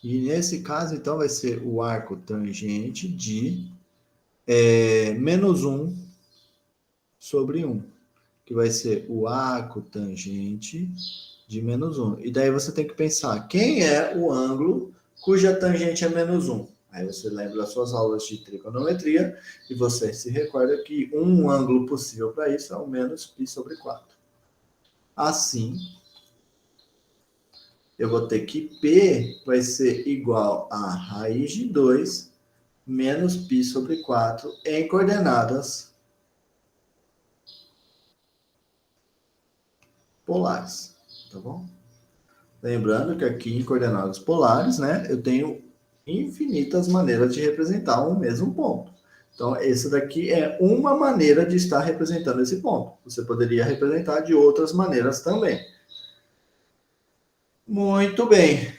Speaker 1: E nesse caso, então, vai ser o arco tangente de menos 1 sobre 1, que vai ser o arco tangente de menos 1. E daí você tem que pensar, quem é o ângulo cuja tangente é menos 1? Aí você lembra das suas aulas de trigonometria e você se recorda que um ângulo possível para isso é o menos π sobre 4. Assim, eu vou ter que P vai ser igual a raiz de 2 menos π sobre 4 em coordenadas polares, tá bom? Lembrando que aqui em coordenadas polares, né, eu tenho infinitas maneiras de representar um mesmo ponto. Então, esse daqui é uma maneira de estar representando esse ponto. Você poderia representar de outras maneiras também. Muito bem.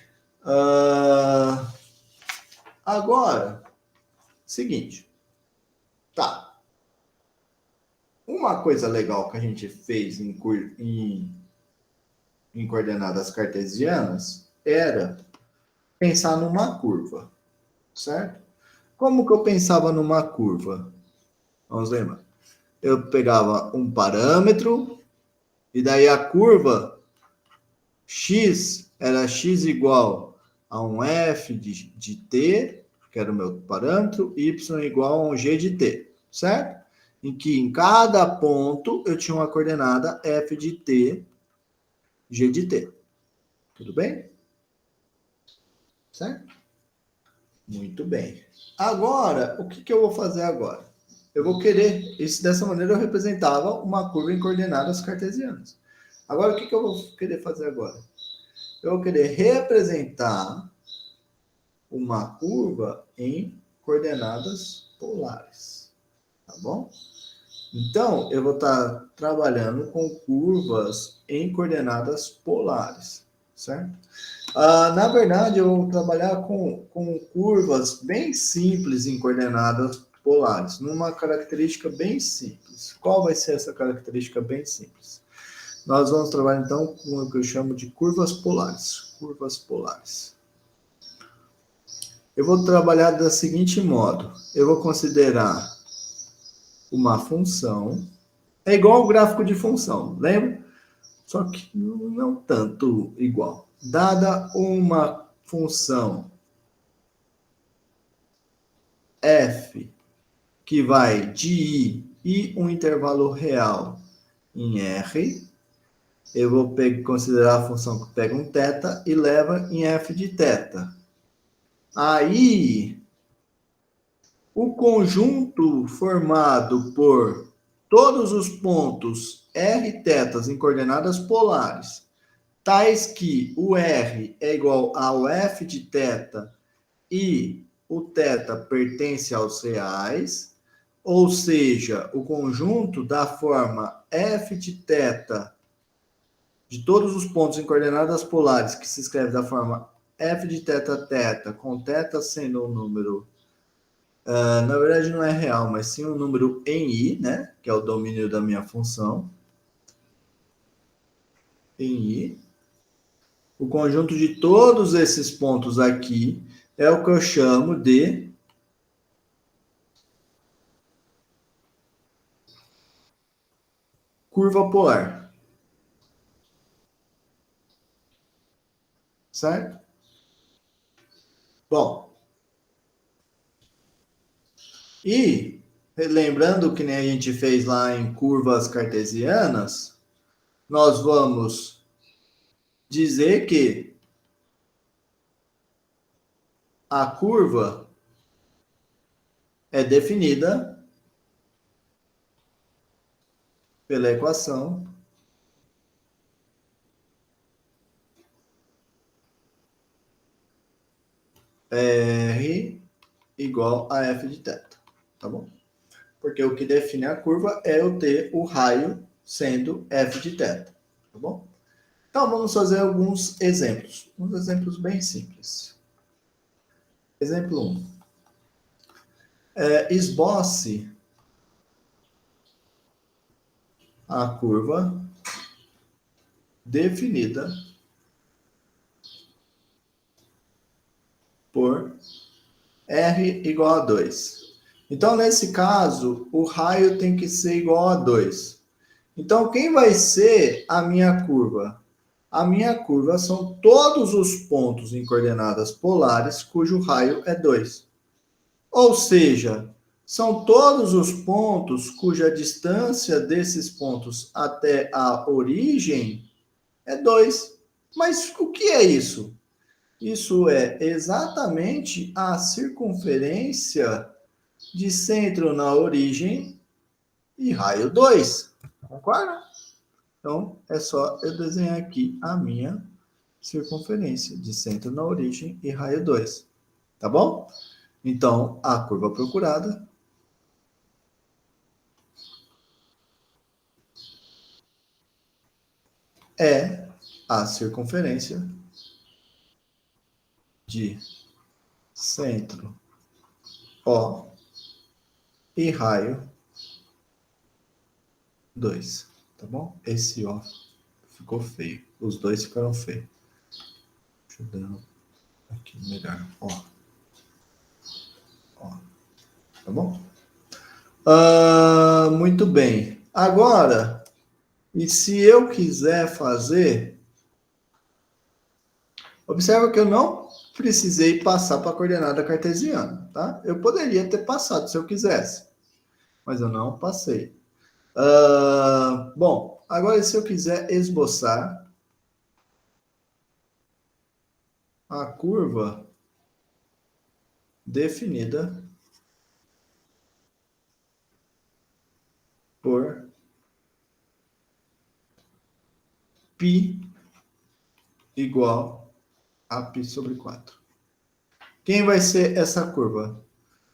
Speaker 1: Agora, seguinte. Tá. Uma coisa legal que a gente fez em coordenadas cartesianas era pensar numa curva, certo? Como que eu pensava numa curva? Vamos lembrar. Eu pegava um parâmetro e daí a curva x era x igual a um f de t, que era o meu parâmetro, y igual a um g de t, certo? Em que em cada ponto eu tinha uma coordenada f de t, g de t. Tudo bem? Certo? Muito bem. Agora, o que eu vou fazer agora? Eu vou querer, isso dessa maneira eu representava uma curva em coordenadas cartesianas. Agora, o que eu vou querer fazer agora? Eu vou querer representar uma curva em coordenadas polares, tá bom? Então, eu vou estar trabalhando com curvas em coordenadas polares, certo? Na verdade, eu vou trabalhar com curvas bem simples em coordenadas polares, numa característica bem simples. Qual vai ser essa característica bem simples? Nós vamos trabalhar, então, com o que eu chamo de curvas polares. Curvas polares. Eu vou trabalhar da seguinte modo. Eu vou considerar uma função. É igual ao gráfico de função, lembra? Só que não tanto igual. Dada uma função f que vai de i e um intervalo real em r, eu vou considerar a função que pega um θ e leva em f de θ. Aí, o conjunto formado por todos os pontos r θ em coordenadas polares, tais que o r é igual ao f de θ e o θ pertence aos reais, ou seja, o conjunto da forma f de θ de todos os pontos em coordenadas polares, que se escreve da forma f de θ, com θ sendo um número, na verdade não é real, mas sim um número em i, né, que é o domínio da minha função, em i. O conjunto de todos esses pontos aqui é o que eu chamo de curva polar. Certo? Bom, e lembrando que nem a gente fez lá em curvas cartesianas, nós vamos dizer que a curva é definida pela equação R igual a f de θ, tá bom? Porque o que define a curva é eu ter o raio sendo f de θ, tá bom? Então vamos fazer alguns exemplos, uns exemplos bem simples. Exemplo 1. Esboce a curva definida por R igual a 2. Então, nesse caso, o raio tem que ser igual a 2. Então, quem vai ser a minha curva? A minha curva são todos os pontos em coordenadas polares cujo raio é 2. Ou seja, são todos os pontos cuja distância desses pontos até a origem é 2. Mas o que é isso? Isso é exatamente a circunferência de centro na origem e raio 2. Concorda? Então, é só eu desenhar aqui a minha circunferência de centro na origem e raio 2. Tá bom? Então, a curva procurada é a circunferência de centro O e raio 2. Tá bom? Esse O ficou feio. Os dois ficaram feios. Deixa eu dar aqui melhor. Ó. Tá bom? Muito bem. Agora, e se eu quiser fazer, observa que eu não precisei passar para a coordenada cartesiana, tá? Eu poderia ter passado se eu quisesse, mas eu não passei. Bom, agora se eu quiser esboçar a curva definida π igual a π sobre 4. Quem vai ser essa curva?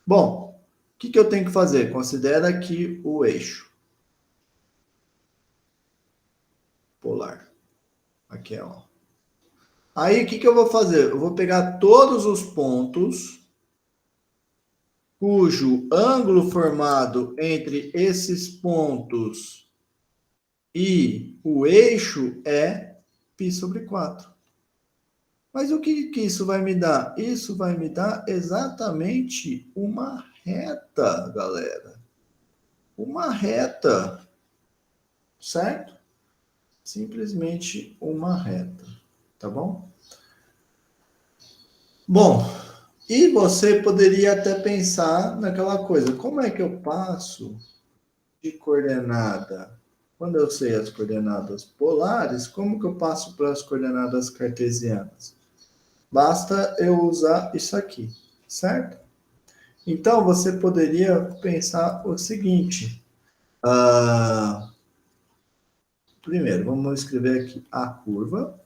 Speaker 1: Bom, o que eu tenho que fazer? Considera aqui o eixo polar. Aqui é ó. Aí, o que eu vou fazer? Eu vou pegar todos os pontos cujo ângulo formado entre esses pontos e o eixo é π sobre 4. Mas o que isso vai me dar? Isso vai me dar exatamente uma reta, galera. Uma reta, certo? Simplesmente uma reta, tá bom? Bom, e você poderia até pensar naquela coisa, como é que eu passo de coordenada? Quando eu sei as coordenadas polares, como que eu passo para as coordenadas cartesianas? Basta eu usar isso aqui, certo? Então, você poderia pensar o seguinte. Primeiro, vamos escrever aqui a curva.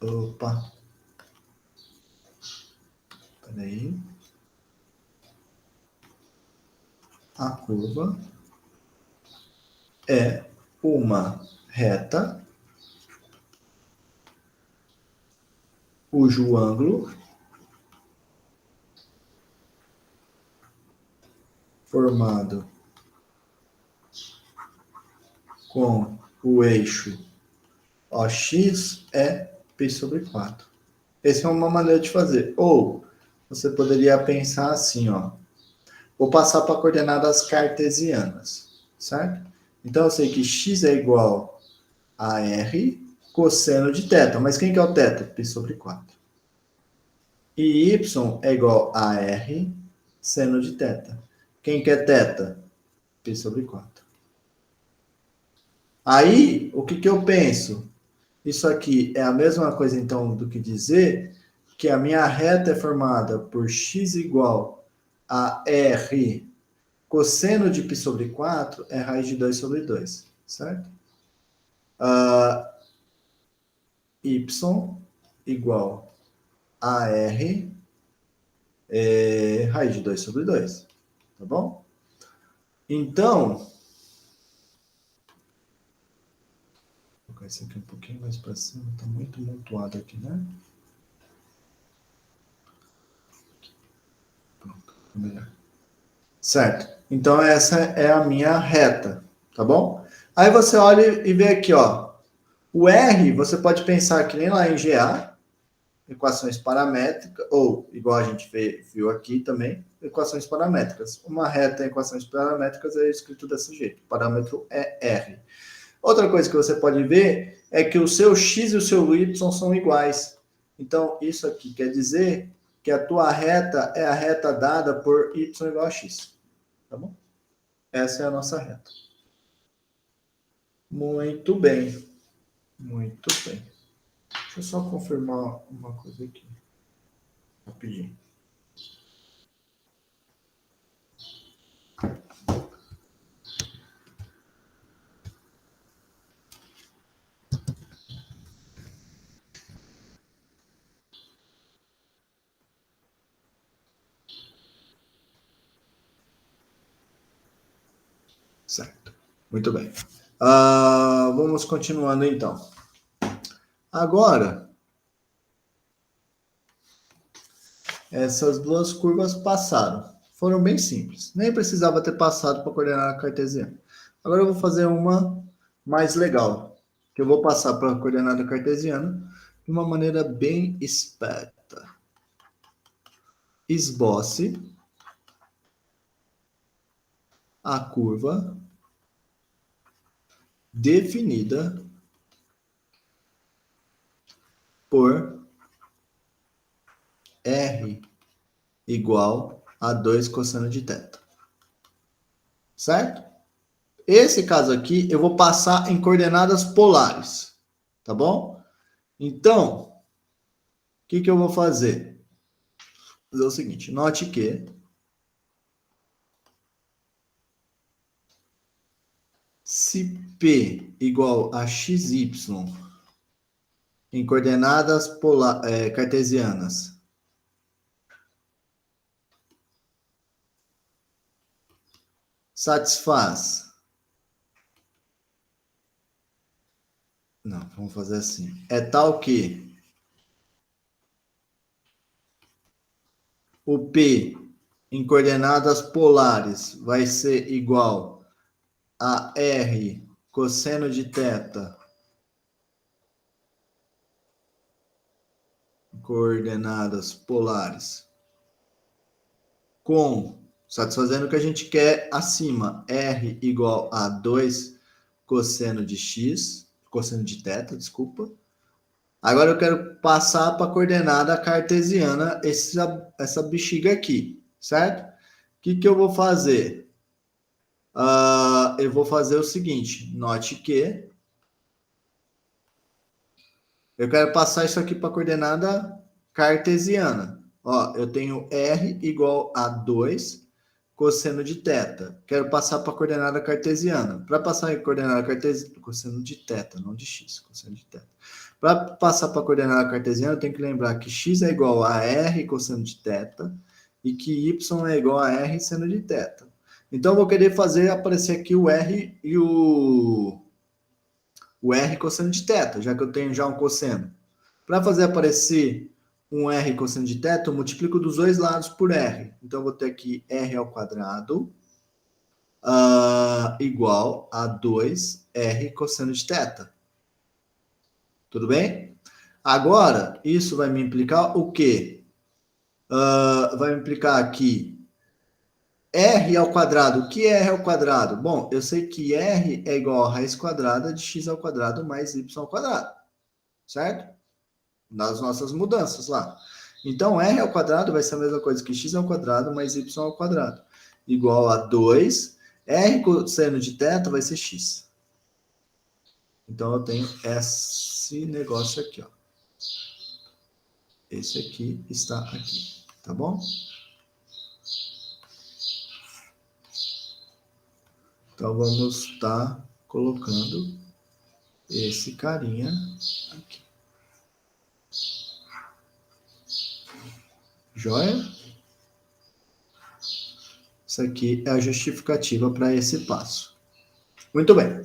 Speaker 1: Opa. Peraí. A curva é uma reta cujo ângulo formado com o eixo OX é π sobre 4. Essa é uma maneira de fazer. Ou você poderia pensar assim, ó. Vou passar para coordenadas cartesianas, certo? Então eu sei que x é igual a r cosseno de θ. Mas quem que é o θ? π sobre 4. E y é igual a r seno de θ. Quem que é θ? π sobre 4. Aí, o que eu penso? Isso aqui é a mesma coisa, então, do que dizer que a minha reta é formada por x igual a r cosseno de π sobre 4 é raiz de 2 sobre 2, certo? Y igual a r raiz de 2 sobre 2, tá bom? Então, vou colocar isso aqui um pouquinho mais para cima, tá muito montuado aqui, né? Pronto, melhor. Certo. Então, essa é a minha reta, tá bom? Aí você olha e vê aqui, ó. O R, você pode pensar que nem lá em GA, equações paramétricas, ou, igual a gente viu aqui também, equações paramétricas. Uma reta em equações paramétricas é escrito desse jeito. O parâmetro é R. Outra coisa que você pode ver é que o seu X e o seu Y são iguais. Então, isso aqui quer dizer que a tua reta é a reta dada por Y igual a X. Tá bom? Essa é a nossa reta. Muito bem. Muito bem. Deixa eu só confirmar uma coisa aqui. Rapidinho. Certo. Muito bem. Vamos continuando então. Agora, essas duas curvas passaram. Foram bem simples. Nem precisava ter passado para coordenada cartesiana. Agora eu vou fazer uma mais legal. Que eu vou passar para a coordenada cartesiana de uma maneira bem esperta. Esboce a curva definida por R igual a 2 cosseno de θ. Certo? Esse caso aqui eu vou passar em coordenadas polares. Tá bom? Então, o que eu vou fazer? Vou fazer o seguinte, note que Se P igual a XY em coordenadas cartesianas, satisfaz. Não, vamos fazer assim. É tal que o P em coordenadas polares vai ser igual a R cosseno de θ, coordenadas polares, com, satisfazendo o que a gente quer acima, R igual a 2 cosseno de x, cosseno de θ, desculpa. Agora eu quero passar para a coordenada cartesiana essa bexiga aqui, certo? O que eu vou fazer? Eu vou fazer o seguinte, note que eu quero passar isso aqui para a coordenada cartesiana. Ó, eu tenho R igual a 2 cosseno de θ. Quero passar para a coordenada cartesiana. Para passar em coordenada cartesiana, cosseno de θ, não de x, cosseno de θ. Para passar para a coordenada cartesiana, eu tenho que lembrar que x é igual a R cosseno de θ e que y é igual a R seno de θ. Então, eu vou querer fazer aparecer aqui o R e o R cosseno de θ, já que eu tenho já um cosseno. Para fazer aparecer um R cosseno de θ, eu multiplico dos dois lados por R. Então, eu vou ter aqui R ao quadrado igual a 2R cosseno de θ. Tudo bem? Agora, isso vai me implicar o quê? Vai me implicar aqui R ao quadrado. O que é R ao quadrado? Bom, eu sei que R é igual a raiz quadrada de x ao quadrado mais y ao quadrado. Certo? Nas nossas mudanças lá. Então, R ao quadrado vai ser a mesma coisa que x ao quadrado mais y ao quadrado. Igual a 2. R cosseno de θ vai ser x. Então, eu tenho esse negócio aqui, ó. Esse aqui está aqui, tá bom? Então, vamos estar colocando esse carinha aqui. Joia? Isso aqui é a justificativa para esse passo. Muito bem.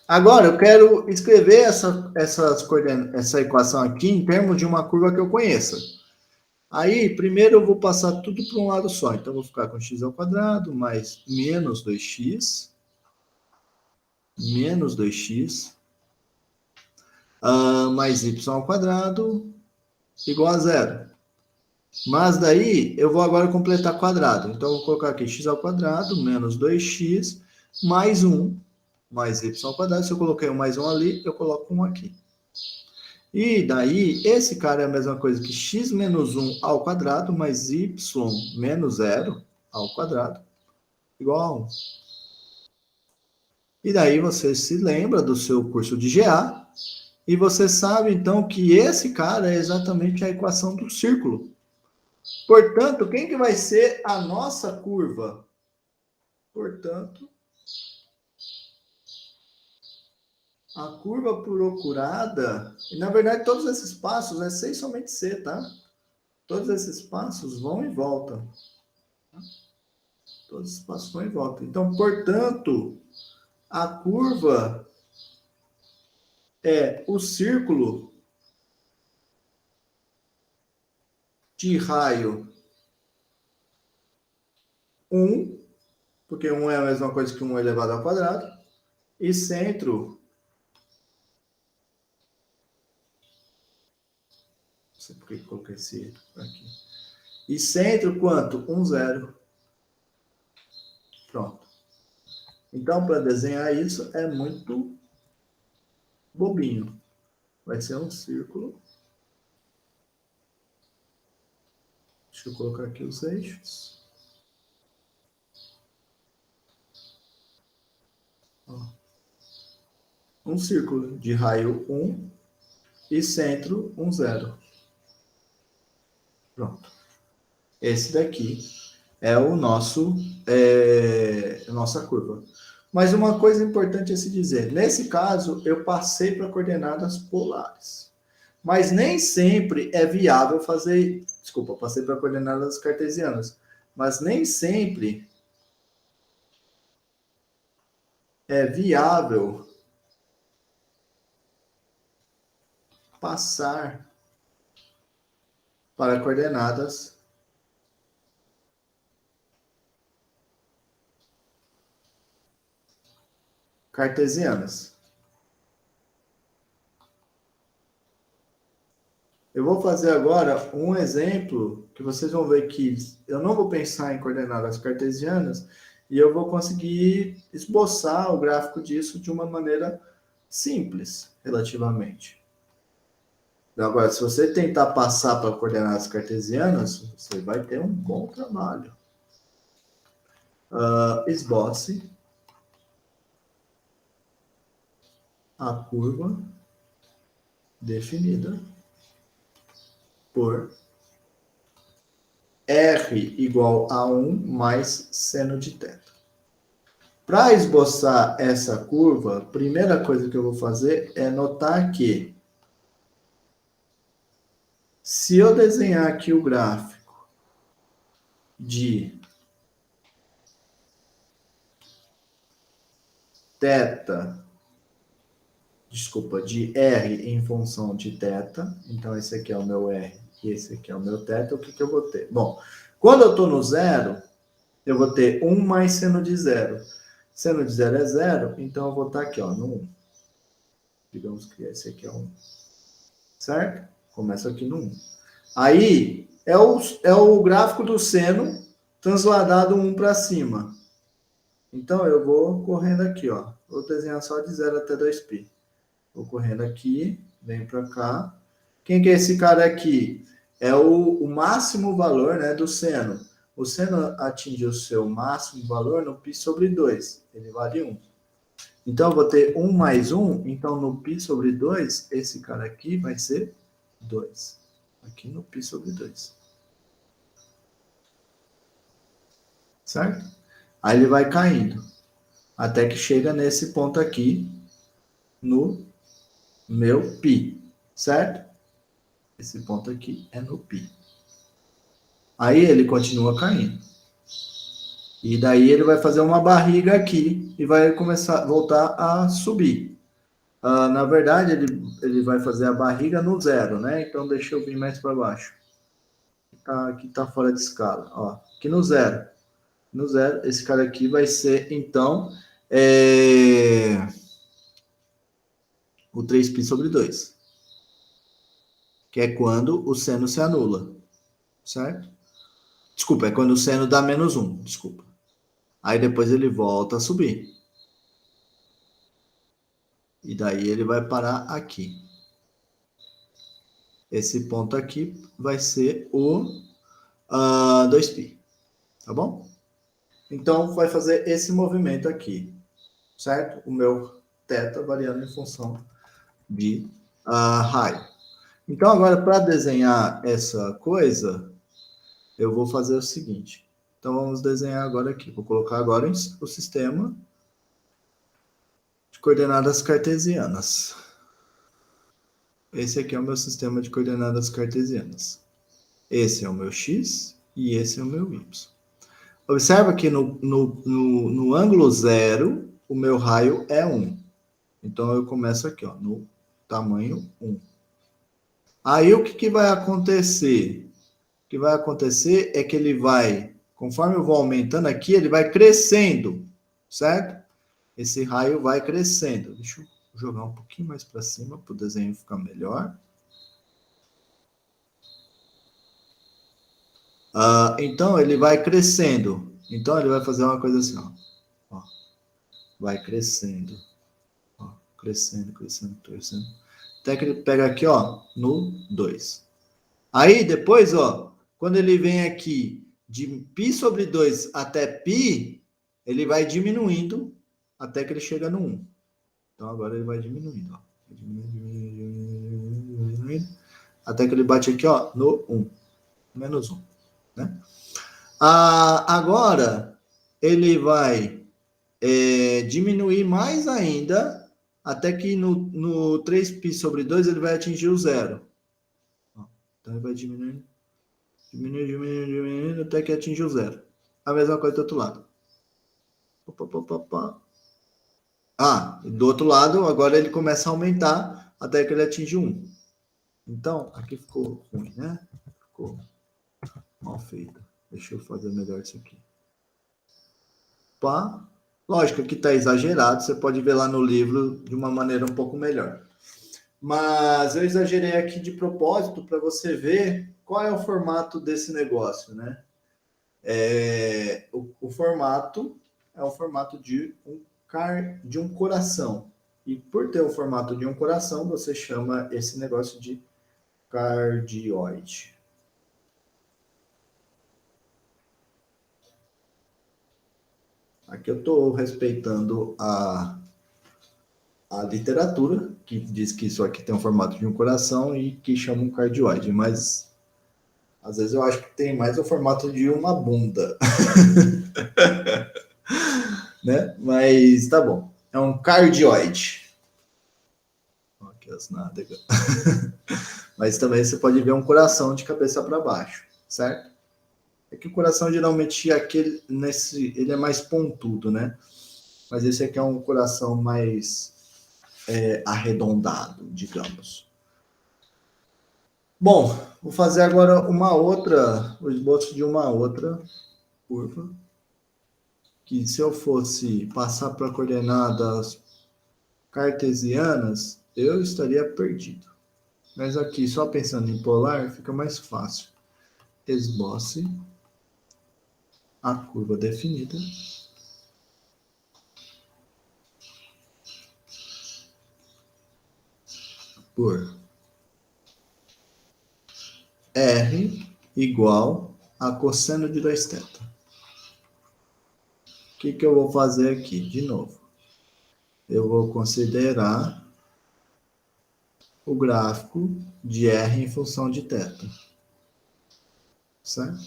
Speaker 1: Agora, eu quero escrever essa equação aqui em termos de uma curva que eu conheça. Aí, primeiro eu vou passar tudo para um lado só. Então, eu vou ficar com x ao quadrado mais menos 2x, mais y ao quadrado igual a zero. Mas daí, eu vou agora completar quadrado. Então, eu vou colocar aqui x ao quadrado menos 2x mais 1 mais y ao quadrado. Se eu coloquei um mais 1 ali, eu coloco 1 aqui. E daí, esse cara é a mesma coisa que x menos 1 ao quadrado mais y menos 0 ao quadrado igual a 1. E daí você se lembra do seu curso de GA e você sabe, então, que esse cara é exatamente a equação do círculo. Portanto, quem que vai ser a nossa curva? Portanto, a curva procurada, e na verdade todos esses passos é C e somente C, tá? Todos esses passos vão e voltam. Todos esses passos vão e voltam. Então, portanto, a curva é o círculo de raio 1, porque 1 é a mesma coisa que 1 elevado ao quadrado, e centro, não sei por que coloquei esse aqui, e centro quanto? 1, 0. Pronto. Então, para desenhar isso, é muito bobinho. Vai ser um círculo. Deixa eu colocar aqui os eixos. Um círculo de raio 1 e centro 1, 0. Pronto. Esse daqui é o nosso, nossa curva. Mas uma coisa importante a se dizer, nesse caso, eu passei para coordenadas polares. Mas nem sempre é viável fazer... Desculpa, passei para coordenadas cartesianas. Mas nem sempre é viável passar para coordenadas cartesianas. Eu vou fazer agora um exemplo que vocês vão ver que eu não vou pensar em coordenadas cartesianas e eu vou conseguir esboçar o gráfico disso de uma maneira simples, relativamente. Agora, se você tentar passar para coordenadas cartesianas, você vai ter um bom trabalho. Esboce a curva definida por R igual a 1 mais seno de θ. Para esboçar essa curva, a primeira coisa que eu vou fazer é notar que se eu desenhar aqui o gráfico de de R em função de θ, então esse aqui é o meu R e esse aqui é o meu θ, o que eu vou ter? Bom, quando eu estou no zero, eu vou ter 1 mais seno de zero. Seno de zero é zero, então eu vou estar aqui, ó, no 1. Digamos que esse aqui é 1. Certo? Começa aqui no 1. Aí, é o gráfico do seno transladado 1 para cima. Então, eu vou correndo aqui, ó. Vou desenhar só de 0 até 2π. Vou correndo aqui, vem para cá. Quem que é esse cara aqui? É o máximo valor, né, do seno. O seno atinge o seu máximo valor no π sobre 2. Ele vale 1. Então, eu vou ter 1 mais 1. Então, no π sobre 2, esse cara aqui vai ser 2. Aqui no π sobre 2. Certo? Aí ele vai caindo. Até que chega nesse ponto aqui, no meu π. Certo? Esse ponto aqui é no π. Aí ele continua caindo. E daí ele vai fazer uma barriga aqui e vai começar a voltar a subir. Na verdade, ele vai fazer a barriga no zero, né? Então deixa eu vir mais para baixo. Aqui tá fora de escala. Ó, aqui no zero. No zero, esse cara aqui vai ser, então, o 3π sobre 2. Que é quando o seno se anula. Certo? Desculpa, é quando o seno dá menos 1. Desculpa. Aí depois ele volta a subir. E daí ele vai parar aqui. Esse ponto aqui vai ser o 2π. Tá bom? Então, vai fazer esse movimento aqui. Certo? O meu θ variando em função de raio. Então, agora, para desenhar essa coisa, eu vou fazer o seguinte. Então, vamos desenhar agora aqui. Vou colocar agora o sistema de coordenadas cartesianas. Esse aqui é o meu sistema de coordenadas cartesianas. Esse é o meu x e esse é o meu y. Observa que no ângulo zero, o meu raio é 1. Então, eu começo aqui, ó, no tamanho 1. Aí, o que vai acontecer? O que vai acontecer é que ele vai, conforme eu vou aumentando aqui, ele vai crescendo, certo? Esse raio vai crescendo. Deixa eu jogar um pouquinho mais para cima para o desenho ficar melhor. Então, ele vai crescendo. Então, ele vai fazer uma coisa assim, ó. Vai crescendo. Ó, crescendo, crescendo, crescendo. Até que ele pega aqui, ó, no 2. Aí, depois, ó, quando ele vem aqui de π sobre 2 até π, ele vai diminuindo até que ele chega no 1. Então, agora ele vai diminuindo, ó. Diminuindo, até que ele bate aqui, ó, no 1. Menos 1, né? Agora, ele vai diminuir mais ainda, até que no 3π sobre 2 ele vai atingir o zero. Então ele vai diminuindo, diminuindo, até que atinge o zero. A mesma coisa do outro lado. Do outro lado, agora ele começa a aumentar até que ele atinge 1. Então, aqui ficou ruim, né? Ficou mal feito. Deixa eu fazer melhor isso aqui. Lógico que está exagerado, você pode ver lá no livro de uma maneira um pouco melhor. Mas eu exagerei aqui de propósito para você ver qual é o formato desse negócio, né? O formato é o formato de um coração. E por ter o formato de um coração, você chama esse negócio de cardioide. Aqui eu estou respeitando a literatura, que diz que isso aqui tem um formato de um coração e que chama um cardioide, mas às vezes eu acho que tem mais o formato de uma bunda. Né? Mas tá bom. É um cardioide. Aqui as nádegas. Mas também você pode ver um coração de cabeça para baixo, certo? É que o coração geralmente ele é mais pontudo, né? Mas esse aqui é um coração mais arredondado, digamos. Bom, vou fazer agora o esboço de uma outra curva, que se eu fosse passar para coordenadas cartesianas, eu estaria perdido. Mas aqui, só pensando em polar, fica mais fácil. Esboce a curva definida. Por R igual a cosseno de 2θ. O que eu vou fazer aqui? De novo. Eu vou considerar o gráfico de R em função de θ. Certo?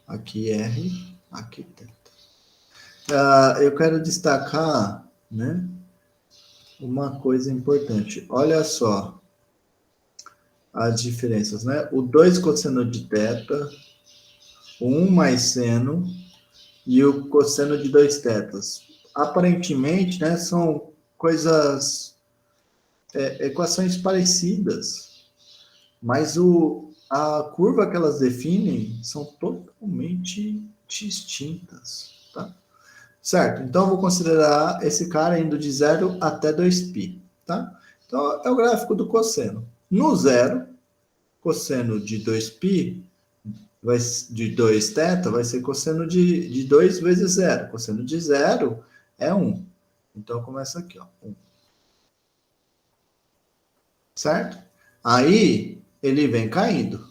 Speaker 1: Aqui R, aqui θ. Eu quero destacar, né, uma coisa importante. Olha só as diferenças, né? O 2 cosseno de θ, o 1 mais seno e o cosseno de 2θ. Aparentemente, né, são equações parecidas, mas a curva que elas definem são totalmente distintas, tá? Certo? Então, eu vou considerar esse cara indo de 0 até 2π, tá? Então, é o gráfico do cosseno. No zero, cosseno de 2π, de 2θ, vai ser cosseno de 2 vezes 0. Cosseno de 0 é 1. Então, começa aqui, ó, 1. Certo? Aí, ele vem caindo,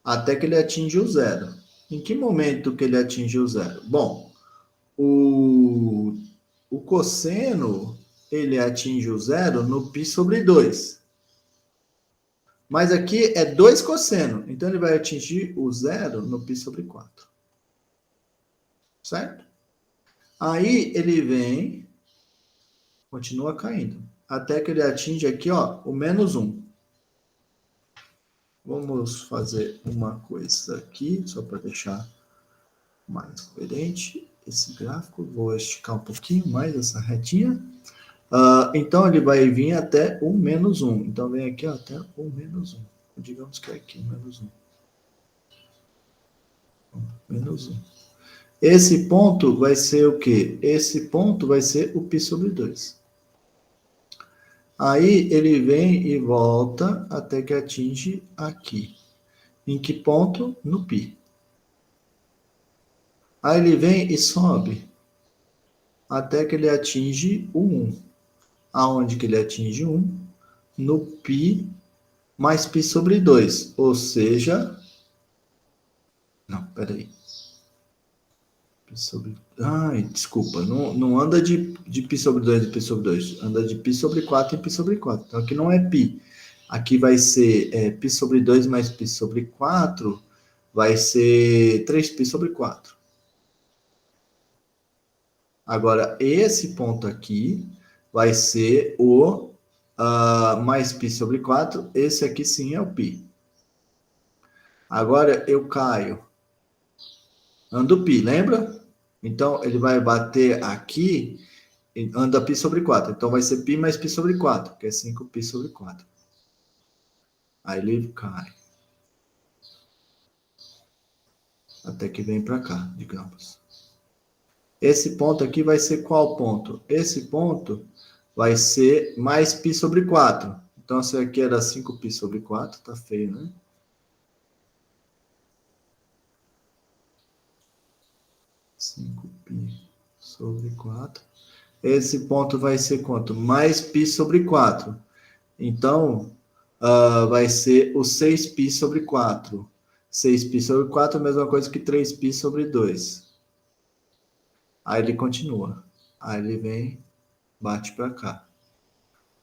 Speaker 1: até que ele atinge o zero. Em que momento que ele atinge o zero? Bom, o cosseno, ele atinge o zero no π sobre 2. Mas aqui é 2 cosseno, então ele vai atingir o zero no π sobre 4. Certo? Aí ele vem, continua caindo, até que ele atinge aqui, ó, o menos 1. Vamos fazer uma coisa aqui, só para deixar mais coerente esse gráfico. Vou esticar um pouquinho mais essa retinha. Então, ele vai vir até o menos 1. Então, vem aqui ó, até o menos 1. Digamos que é aqui, o menos 1. Menos 1. Esse ponto vai ser o quê? Esse ponto vai ser o π sobre 2. Aí, ele vem e volta até que atinge aqui. Em que ponto? No π. Aí, ele vem e sobe até que ele atinge o 1. Aonde que ele atinge 1? No π mais π sobre 2. Ou seja... Não, peraí. Ai, desculpa. Não anda de π sobre 2 e π sobre 2. Anda de π sobre 4 e π sobre 4. Então, aqui não é π. Aqui vai ser π sobre 2 mais π sobre 4. Vai ser 3π sobre 4. Agora, esse ponto aqui vai ser o mais π sobre 4. Esse aqui sim é o π. Agora, eu caio. Ando π, lembra? Então, ele vai bater aqui, anda π sobre 4. Então, vai ser π mais π sobre 4, que é 5π sobre 4. Aí ele cai. Até que vem para cá, digamos. Esse ponto aqui vai ser qual ponto? Esse ponto vai ser mais π sobre 4. Então, isso aqui era 5π sobre 4. Tá feio, né? Cinco π sobre 4. Esse ponto vai ser quanto? Mais π sobre 4. Então, vai ser o 6π sobre 4. 6π sobre 4 é a mesma coisa que 3π sobre 2. Aí ele continua. Aí ele vem, bate para cá.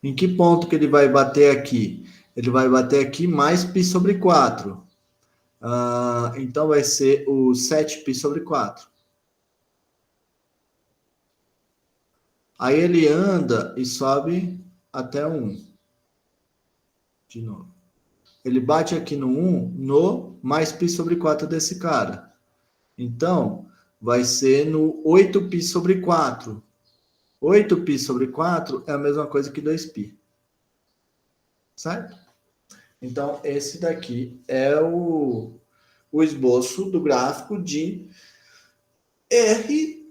Speaker 1: Em que ponto que ele vai bater aqui? Ele vai bater aqui mais π sobre 4. Então vai ser o 7π sobre 4. Aí ele anda e sobe até 1. De novo. Ele bate aqui no 1, no mais π sobre 4 desse cara. Então, vai ser no 8π sobre 4. 8π sobre 4 é a mesma coisa que 2π. Certo? Então, esse daqui é o esboço do gráfico de R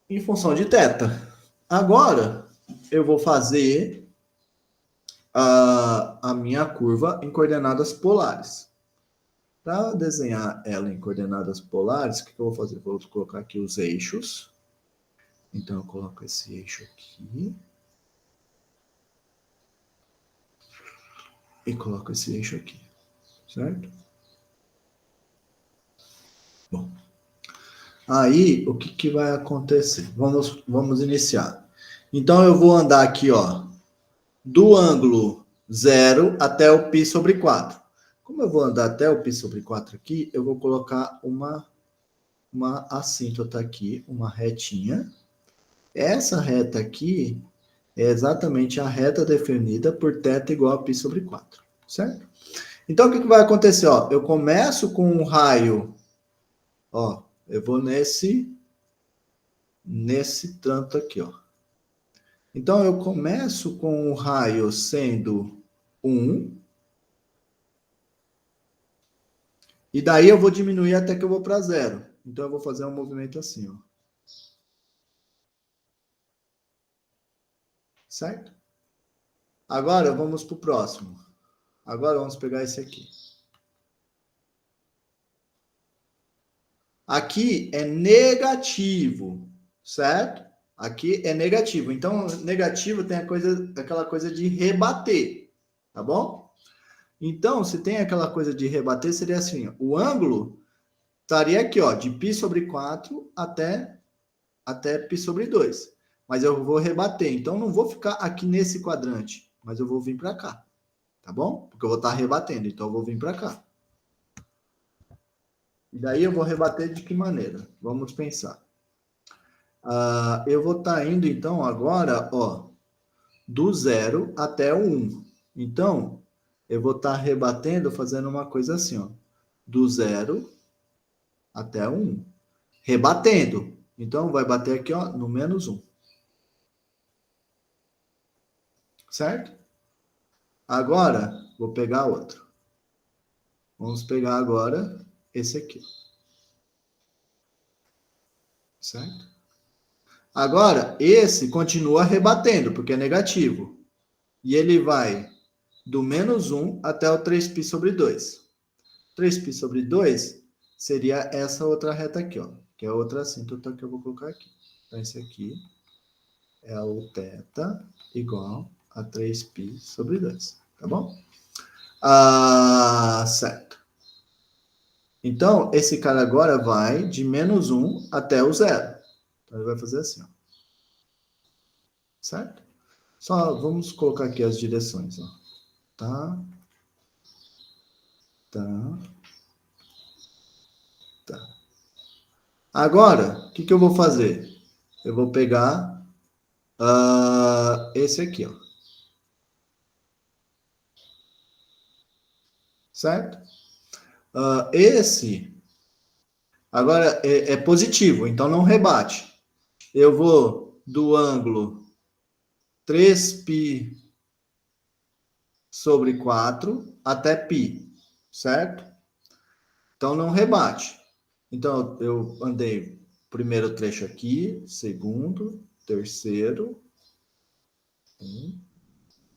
Speaker 1: em função de θ. Agora, eu vou fazer a minha curva em coordenadas polares. Para desenhar ela em coordenadas polares, o que eu vou fazer? Vou colocar aqui os eixos. Então, eu coloco esse eixo aqui. E coloco esse eixo aqui. Certo? Bom. Aí, o que vai acontecer? Vamos iniciar. Então, eu vou andar aqui, ó, do ângulo 0 até o π sobre 4. Como eu vou andar até o π sobre 4 aqui, eu vou colocar uma assíntota aqui, uma retinha. Essa reta aqui é exatamente a reta definida por θ igual a π sobre 4, certo? Então, o que vai acontecer? Ó, eu começo com um raio, ó, eu vou nesse tanto aqui, ó. Então, eu começo com o raio sendo 1, e daí eu vou diminuir até que eu vou para 0. Então, eu vou fazer um movimento assim, ó. Certo? Agora, vamos para o próximo. Agora, vamos pegar esse aqui. Aqui é negativo, certo? Aqui é negativo. Então, negativo tem aquela coisa de rebater, tá bom? Então, se tem aquela coisa de rebater, seria assim, ó, o ângulo estaria aqui, ó, de π sobre 4 até π sobre 2. Mas eu vou rebater. Então, não vou ficar aqui nesse quadrante, mas eu vou vir para cá, tá bom? Porque eu vou estar rebatendo, então eu vou vir para cá. E daí eu vou rebater de que maneira? Vamos pensar. Eu vou estar indo, então, agora, ó, do 0 até o 1. Então, eu vou estar rebatendo, fazendo uma coisa assim, ó, do 0 até o 1. Rebatendo. Então, vai bater aqui, ó, no menos 1. Certo? Agora, vou pegar outro. Vamos pegar agora esse aqui. Certo? Agora, esse continua rebatendo, porque é negativo. E ele vai do menos 1 até o 3π sobre 2. 3π sobre 2 seria essa outra reta aqui, ó, que é outra assíntota que eu vou colocar aqui. Então, esse aqui é o θ igual a 3π sobre 2, tá bom? Certo. Então, esse cara agora vai de menos 1 até o 0. Então, ele vai fazer assim, ó. Certo? Só vamos colocar aqui as direções, ó. Tá. Tá. Tá. Agora, o que eu vou fazer? eu vou pegar esse aqui, ó. Certo? Esse, agora, é positivo, então não rebate. Eu vou do ângulo 3π sobre 4 até π, certo? Então não rebate. Então eu andei primeiro trecho aqui, segundo, terceiro, 1,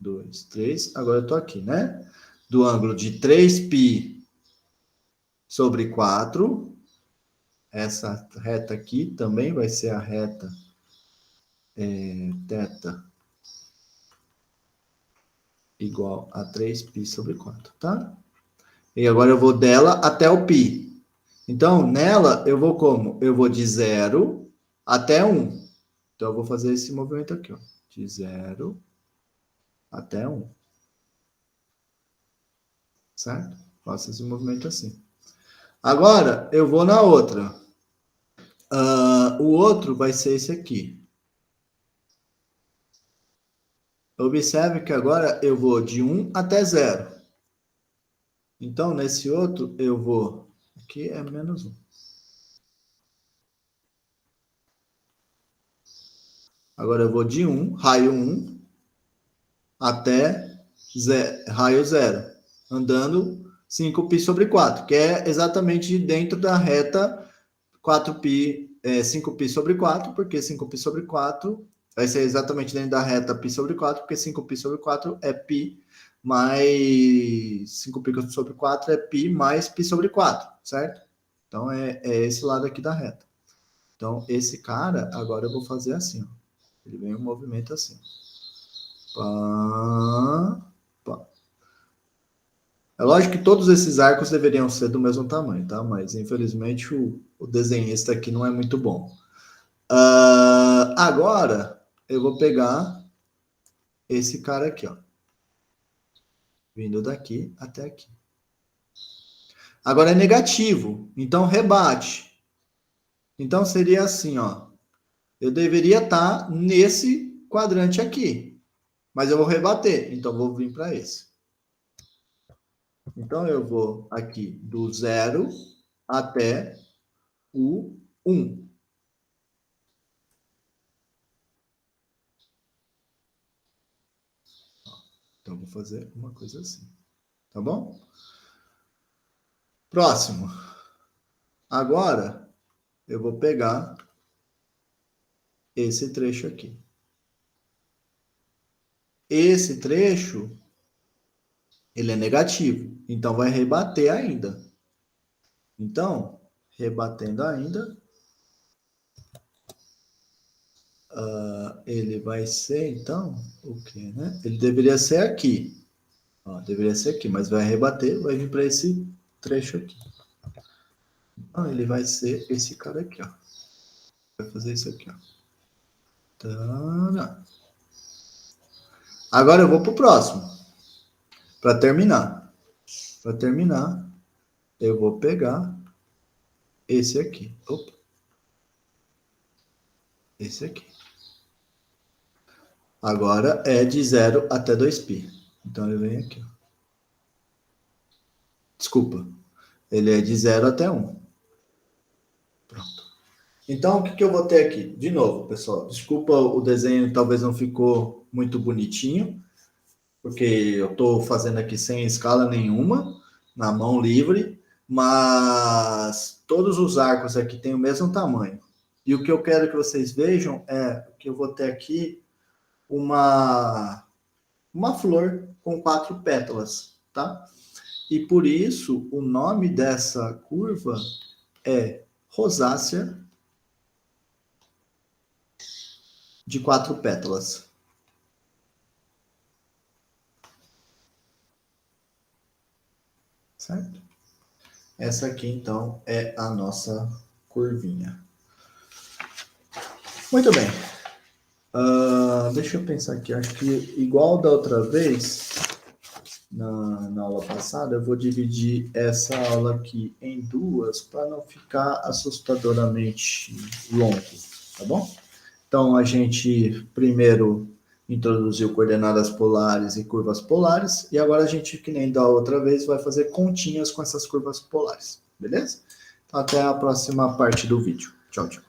Speaker 1: 2, 3. Agora eu tô aqui, né? Do ângulo de 3π sobre 4. Essa reta aqui também vai ser a reta θ igual a 3π sobre 4, tá? E agora eu vou dela até o π. Então, nela, eu vou como? Eu vou de 0 até 1. Então, eu vou fazer esse movimento aqui, ó. De 0 até 1. Certo? Faço esse movimento assim. Agora, eu vou na outra. O outro vai ser esse aqui. Observe que agora eu vou de 1 até 0. Então, nesse outro, eu vou... Aqui é menos 1. Agora eu vou de 1, raio 1, até raio 0. Andando 5π sobre 4, que é exatamente dentro da reta 4π, 5π sobre 4, porque 5π sobre 4 vai ser exatamente dentro da reta π sobre 4, porque 5π sobre 4 é π mais 5π sobre 4 é π mais π sobre 4, certo? Então é esse lado aqui da reta. Então esse cara, agora eu vou fazer assim, ó. Ele vem um movimento assim. Pá, pá. É lógico que todos esses arcos deveriam ser do mesmo tamanho, tá? Mas infelizmente o desenhista aqui não é muito bom. Agora eu vou pegar esse cara aqui, ó. Vindo daqui até aqui. Agora é negativo, então rebate. Então seria assim, ó. Eu deveria estar nesse quadrante aqui, mas eu vou rebater, então vou vir para esse. Então eu vou aqui do 0 até o 1. Então vou fazer uma coisa assim, tá bom? Próximo. Agora eu vou pegar esse trecho aqui. Esse trecho, ele é negativo, então vai rebater ainda. Então, rebatendo ainda, ele vai ser, então, o quê, né? Ele deveria ser aqui. Ó, deveria ser aqui, mas vai rebater, vai vir para esse trecho aqui. Então, ele vai ser esse cara aqui, ó. Vai fazer isso aqui, ó. Tana. Agora eu vou pro próximo. Para terminar. Para terminar, eu vou pegar esse aqui. Opa. Esse aqui. Agora é de 0 até 2π. Então ele vem aqui. Desculpa. Ele é de 0 até 1. Pronto. Então, o que eu vou ter aqui? De novo, pessoal. Desculpa, o desenho talvez não ficou muito bonitinho, porque eu estou fazendo aqui sem escala nenhuma, na mão livre, mas todos os arcos aqui têm o mesmo tamanho. E o que eu quero que vocês vejam é que eu vou ter aqui uma flor com 4 pétalas, tá? E por isso o nome dessa curva é rosácea de 4 pétalas. Certo? Essa aqui, então, é a nossa curvinha. Muito bem. Deixa eu pensar aqui. Acho que igual da outra vez, na aula passada, eu vou dividir essa aula aqui em duas para não ficar assustadoramente longo, tá bom? Então, a gente primeiro introduziu coordenadas polares e curvas polares, e agora a gente, que nem da outra vez, vai fazer continhas com essas curvas polares, beleza? Então, até a próxima parte do vídeo. Tchau, tchau.